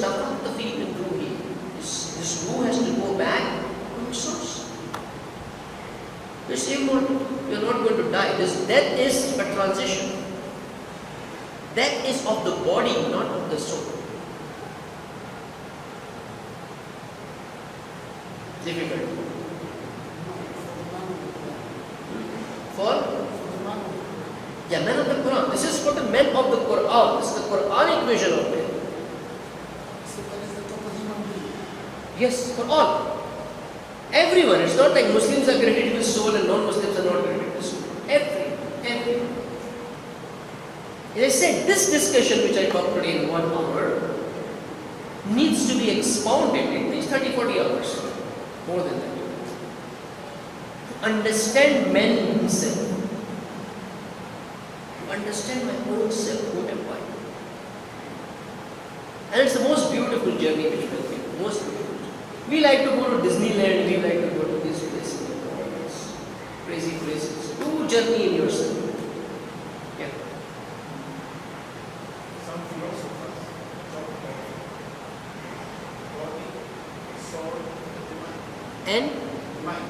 This ruh has to go back to its source. It's immortal. You are not going to die. This death is a transition. Death is of the body, not of the soul. Difficult. For? Yeah, men of the Quran. This is for the men of the Quran. This is the Quranic vision of it. Yes, for all. Everyone. It's not like Muslims are created with soul and non-Muslims are not created with soul. Everyone. As I said, this discussion which I talked today in 1 hour needs to be expounded in these 30-40 hours. More than that. To understand man himself. To understand my own self, who am I? And it's the most beautiful journey which will be. Most beautiful. We like to go to Disneyland, we like to go to these places, all these crazy places. Do journey in yourself. Yeah. Some philosophers talk about body, soul, And mind.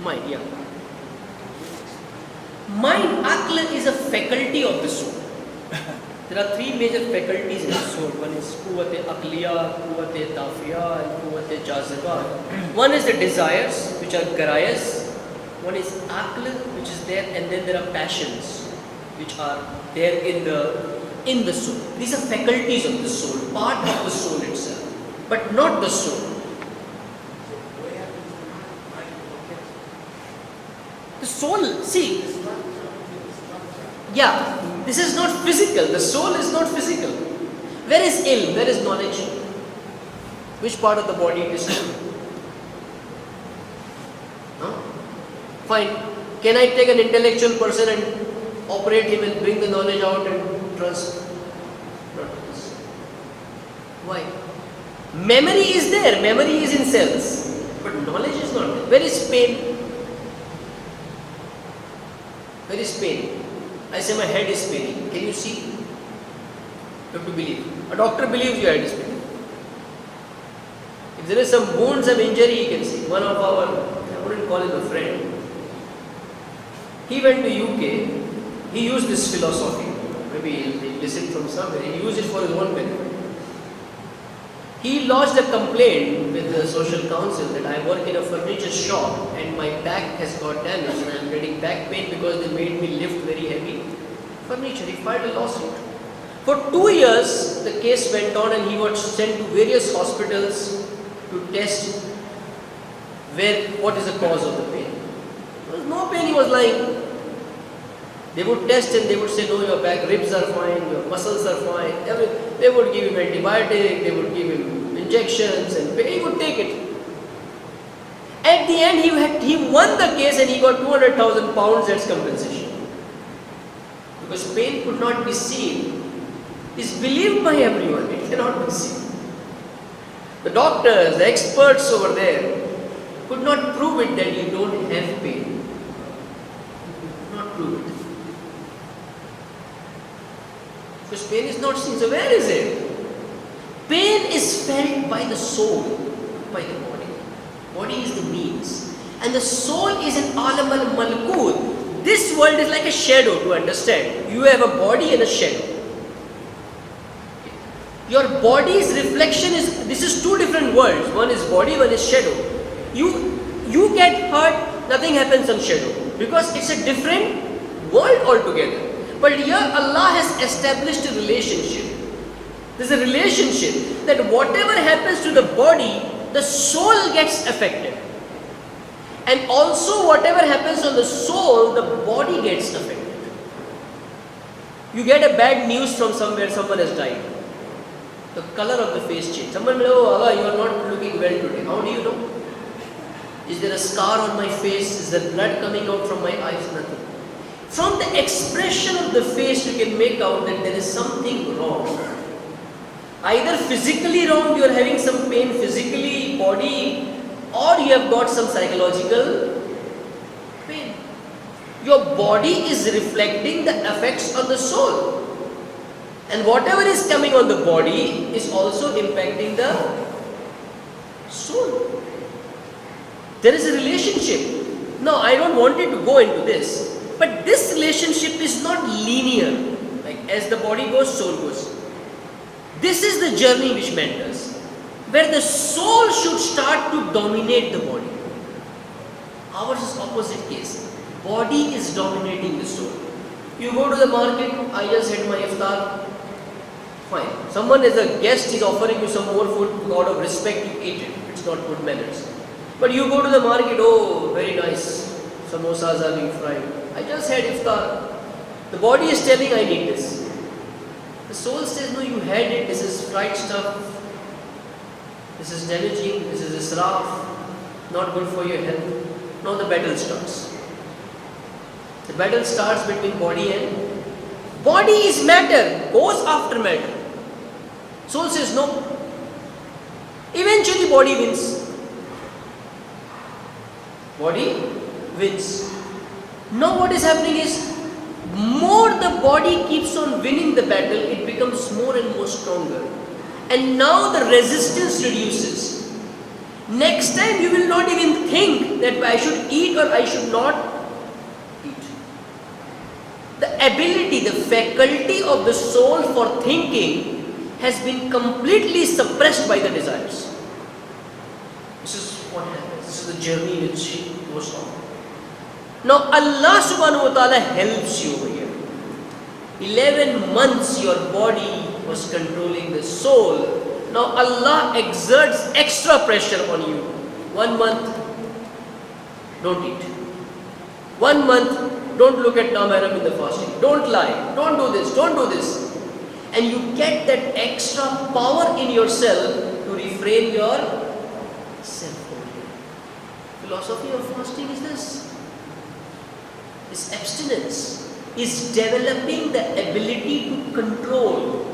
mind, yeah. Mind, aql is a faculty of the soul. There are 3 major faculties in the soul. One is quwwat-e aqliya, quwwat-e tafiya, and quwwat-e jaziba. One is the desires, which are garayas. One is aql, which is there, and then there are passions, which are there in the soul. These are faculties of the soul, part of the soul itself, but not the soul. So where is the mind located? The soul, see, Structure. yeah, this is not physical. The soul is not physical. Where is ilm? Where is knowledge? Which part of the body it is? Huh? Fine. Can I take an intellectual person and operate him and bring the knowledge out and transfer? Not this. Why? Memory is there. Memory is in cells. But knowledge is not there. Where is pain? Where is pain? I say my head is paining. Can you see? You have to believe. A doctor believes your head is paining. If there is some wound, some injury, he can see. One of our, I wouldn't call him a friend. He went to UK. He used this philosophy. maybe he listened from somewhere, he used it for his own benefit. He lodged a complaint with the social council that I work in a furniture shop and my back has got damaged and I am getting back pain because they made me lift very heavy furniture. He filed a lawsuit. For 2 years, the case went on and he was sent to various hospitals to test what is the cause of the pain. There was no pain, he was lying. They would test and they would say, no, your back ribs are fine, your muscles are fine. They would give him antibiotic, they would give him injections and he would take it. At the end, he won the case and he got 200,000 pounds as compensation. Because pain could not be seen. It's believed by everyone, it cannot be seen. The doctors, the experts over there could not prove it that you don't have pain. Could not prove it. Because pain is not seen. So where is it? Pain is felt by the soul, by the body. Body is the means. And the soul is an alam al-malkut. This world is like a shadow, to understand. You have a body and a shadow. Your body's reflection this is two different worlds. One is body, one is shadow. You get hurt, nothing happens on shadow. Because it's a different world altogether. But here Allah has established a relationship. There's a relationship that whatever happens to the body, the soul gets affected. And also whatever happens on the soul, the body gets affected. You get a bad news from somewhere, someone has died. The color of the face changes. Someone will say, oh Allah, you are not looking well today. How do you know? Is there a scar on my face? Is there blood coming out from my eyes? Nothing. From the expression of the face, you can make out that there is something wrong. Either physically wrong, you are having some pain physically, body, or you have got some psychological pain. Your body is reflecting the effects on the soul. And whatever is coming on the body is also impacting the soul. There is a relationship. Now, I don't want it to go into this. But this relationship is not linear. Like as the body goes, soul goes. This is the journey which man does. Where the soul should start to dominate the body. Ours is opposite case. Body is dominating the soul. You go to the market, I just had my iftar. Fine. Someone as a guest is offering you some more food, out of respect you eat it. It's not good manners. But you go to the market, oh, very nice. Samosas are being fried. I just had iftar. The body is telling I need this. The soul says, no, you had it. This is fried stuff. This is damaging. This is israf. Not good for your health. Now the battle starts. The battle starts between body and body is matter, goes after matter. Soul says no. Eventually body wins. Body wins. Now what is happening is, more the body keeps on winning the battle, it becomes more and more stronger. And now the resistance reduces. Next time you will not even think that I should eat or I should not eat. The ability, the faculty of the soul for thinking has been completely suppressed by the desires. This is what happens. This is the journey which goes on. Now Allah subhanahu wa ta'ala helps you over here. 11 months your body was controlling the soul. Now Allah exerts extra pressure on you. 1 month, don't eat. 1 month, don't look at Namaram in the fasting. Don't lie. Don't do this. Don't do this. And you get that extra power in yourself to refrain yourself. Philosophy of fasting is this. Is abstinence. Is developing the ability to control.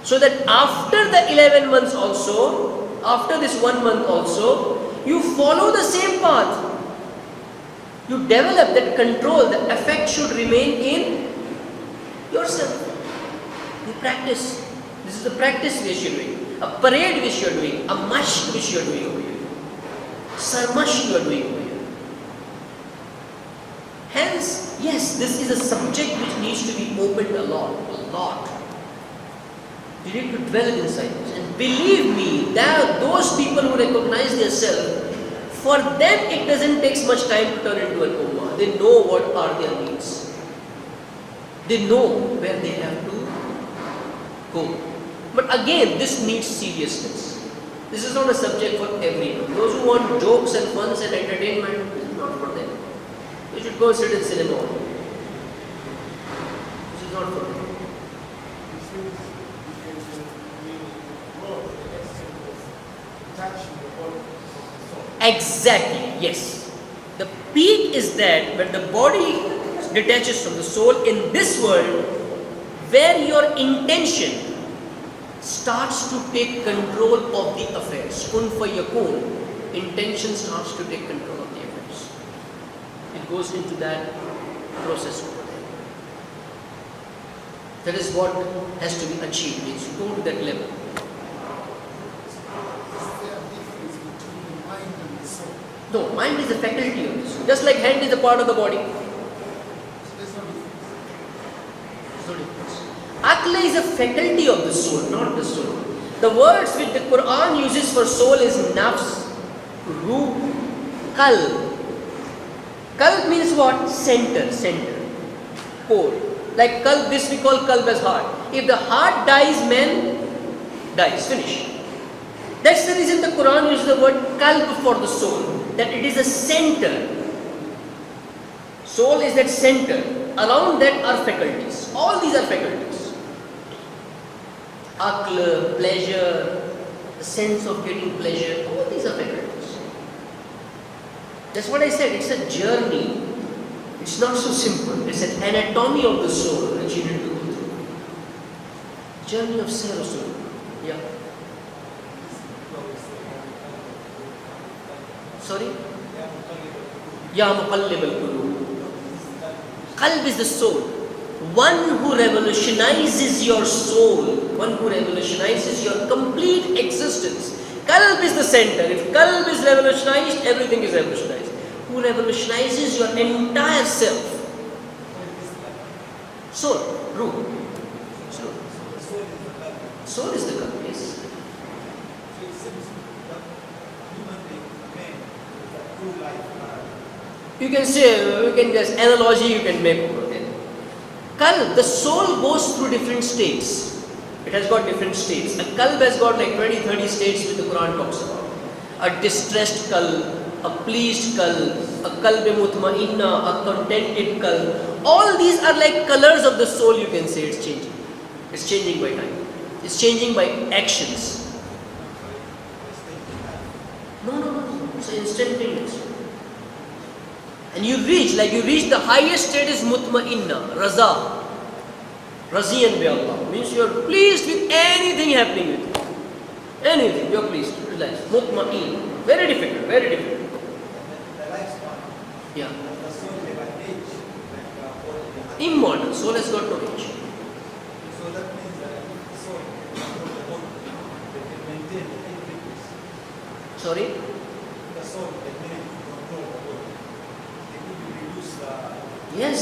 So that after the 11 months also, after this 1 month also, you follow the same path. You develop that control, the effect should remain in yourself. You practice. This is the practice which you are doing. A parade which you are doing. A mashq which you are doing over here. Sarmash you are doing over here. Hence Hence, yes, this is a subject which needs to be opened a lot. You need to dwell inside this. And believe me, there are those people who recognize their self. For them, it doesn't take much time to turn into an ummah. They know what are their needs. They know where they have to go. But again, this needs seriousness. This is not a subject for everyone. Those who want jokes and funs and entertainment, this is not for them. They should go sit in cinema. This is not for them. Exactly, yes. The peak is that when the body detaches from the soul in this world, where your intention starts to take control of the affairs. Kun fayakun. Intention starts to take control of the affairs. It goes into that process over there. That is what has to be achieved. Means you go to that level. No, mind is a faculty of the soul. Just like hand is a part of the body. There's no difference. Aql is a faculty of the soul, not the soul. The words which the Quran uses for soul is nafs, ruh, qalb. Qalb means what? Center, core. Like qalb, this we call qalb as heart. If the heart dies, man dies, finish. That's the reason the Quran uses the word qalb for the soul. That it is a center. Soul is that center. Around that are faculties. All these are faculties. Aql, pleasure, the sense of getting pleasure, all these are faculties. That's what I said, it's a journey. It's not so simple. It's an anatomy of the soul which you need to go through. Journey of Sayyid Rasul. Yeah. Sorry? Ya Muqallib al-Qulub. Qalb is the soul. One who revolutionizes your soul. One who revolutionizes your complete existence. Qalb is the center. If qalb is revolutionized, everything is revolutionized. Who revolutionizes your entire self. Soul, ruh. Soul is the qalb, yes. You can say, you can just analogy you can make over there. Qalb, the soul goes through different states. It has got different states. A qalb has got like 20-30 states which the Quran talks about. A distressed qalb, a pleased qalb, a qalb mutma'inna, a contented qalb. All these are like colors of the soul, you can say. It's changing. It's changing by time. It's changing by actions. No. It's instantaneous. And you reach the highest state is mutma'inna, raza. Raziyan bi Allah. Means you are pleased with anything happening with you. Anything, you are pleased. Relax. Mutma'in. Very difficult, very difficult. Yeah. Immortal. Soul has got no age. So that means that the soul controls the body. They can maintain any weakness. Sorry? The soul can control the body. They could reduce the Yes.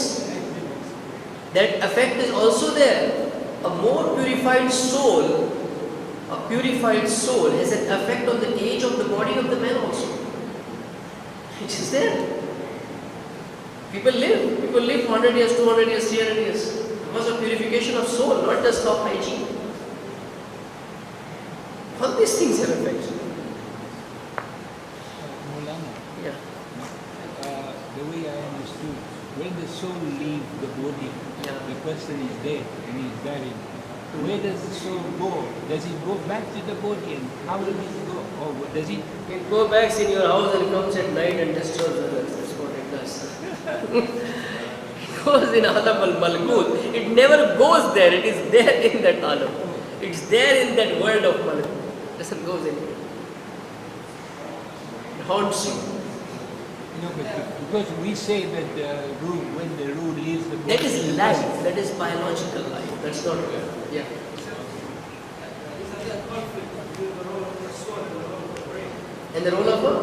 That effect is also there. A more purified soul has an effect on the age of the body of the man also. It is there. People live 100 years, 200 years, 300 years. Because of purification of soul, not just of hygiene. All these things have effects. Maulana, Yeah. the way I understood, when the soul leaves the body, Yeah. the person is dead and he is buried. Where does the soul go? Does it go back to the body and how does it go? Or does it? It goes back in your house and comes at night and destroys others. That's what it does. It goes in Alam al-Malakut. It never goes there. It is there in that Alam. It's there in that world of Malakut. It doesn't go anywhere. It haunts you. No, but because we say that the ruh, when the ruh leaves the body. That is life. That is biological life. That's not real. Yeah. And the role of a?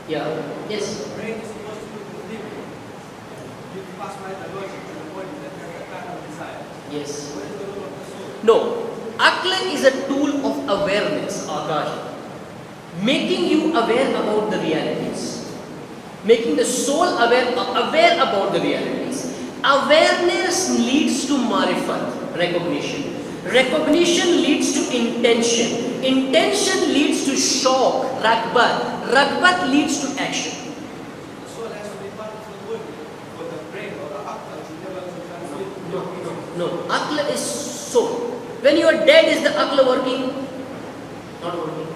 Yeah. Yes. apply the logic to the body that has the kind of desire. Yes. What is the role of the soul? No. Aql is a tool of awareness, Akash. Making you aware about the realities. Making the soul aware about the realities. Awareness leads to marifat, recognition. Recognition leads to intention. Intention leads to shock, ragbat. Ragbat leads to action. The soul has to be part of the body for the brain or the aql to be able to translate. No, aql is soul. When you are dead, is the aql working? Not working.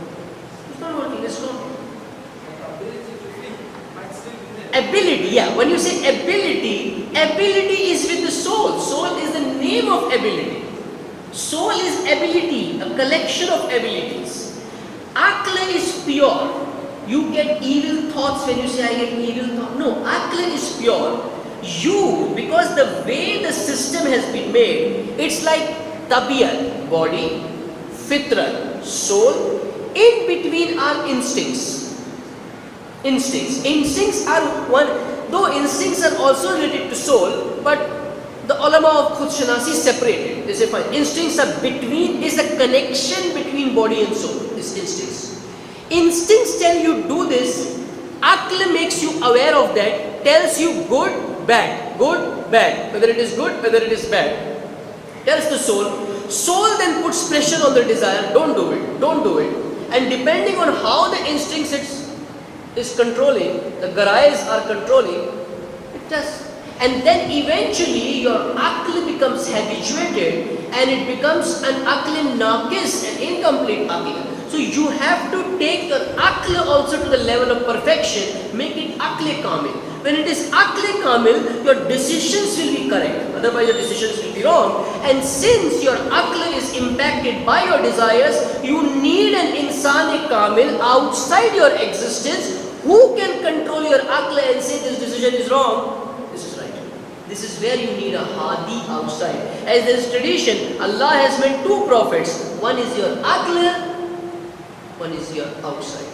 It's not working, it's not. The ability to think might still be there. Ability, yeah. When you say ability, ability is with the soul. Soul is the name of ability. Soul is ability, a collection of abilities. Aql is pure. You get evil thoughts when you say I get evil thoughts. No, aql is pure. You, because the way the system has been made, it's like tabiyat, body, fitra, soul. In between are instincts. Instincts are one, though instincts are also related to soul, but the ulama of Khud-Shanasi separated. They say fine, instincts are between, is the connection between body and soul, these instincts. Instincts tell you do this, aql makes you aware of that, tells you good, bad, whether it is good, whether it is bad. Tells the soul. Soul then puts pressure on the desire, don't do it. And depending on how the instincts is controlling, the garais are controlling, it does. And then eventually your aql becomes habituated and it becomes an aql naqis, an incomplete aql. So you have to take your aql also to the level of perfection, make it aql kamil. When it is aql kamil, your decisions will be correct, otherwise your decisions will be wrong. And since your aql is impacted by your desires, you need an insan kamil outside your existence who can control your aql and say this decision is wrong, this is right. This is where you need a hadi outside. As there is tradition, Allah has made two prophets. One is your aql, one is your outside.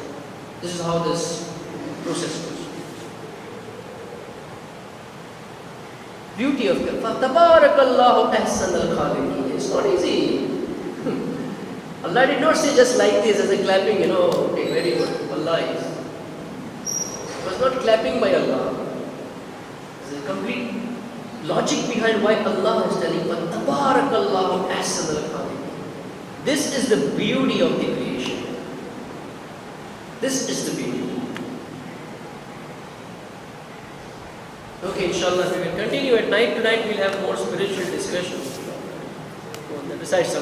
This is how this process goes. Beauty of Tabarakallahu ahsan al-khaliqeen. It's not easy. Allah did not say just like this as a clapping, okay, very good. Allah is. It was not clapping by Allah. There's a complete logic behind why Allah is telling Tabarakallahu ahsan al-khaliqeen. This is the beauty of the creation. This is the beauty. Okay, inshallah, we will continue at night. Tonight we'll have more spiritual discussions. Besides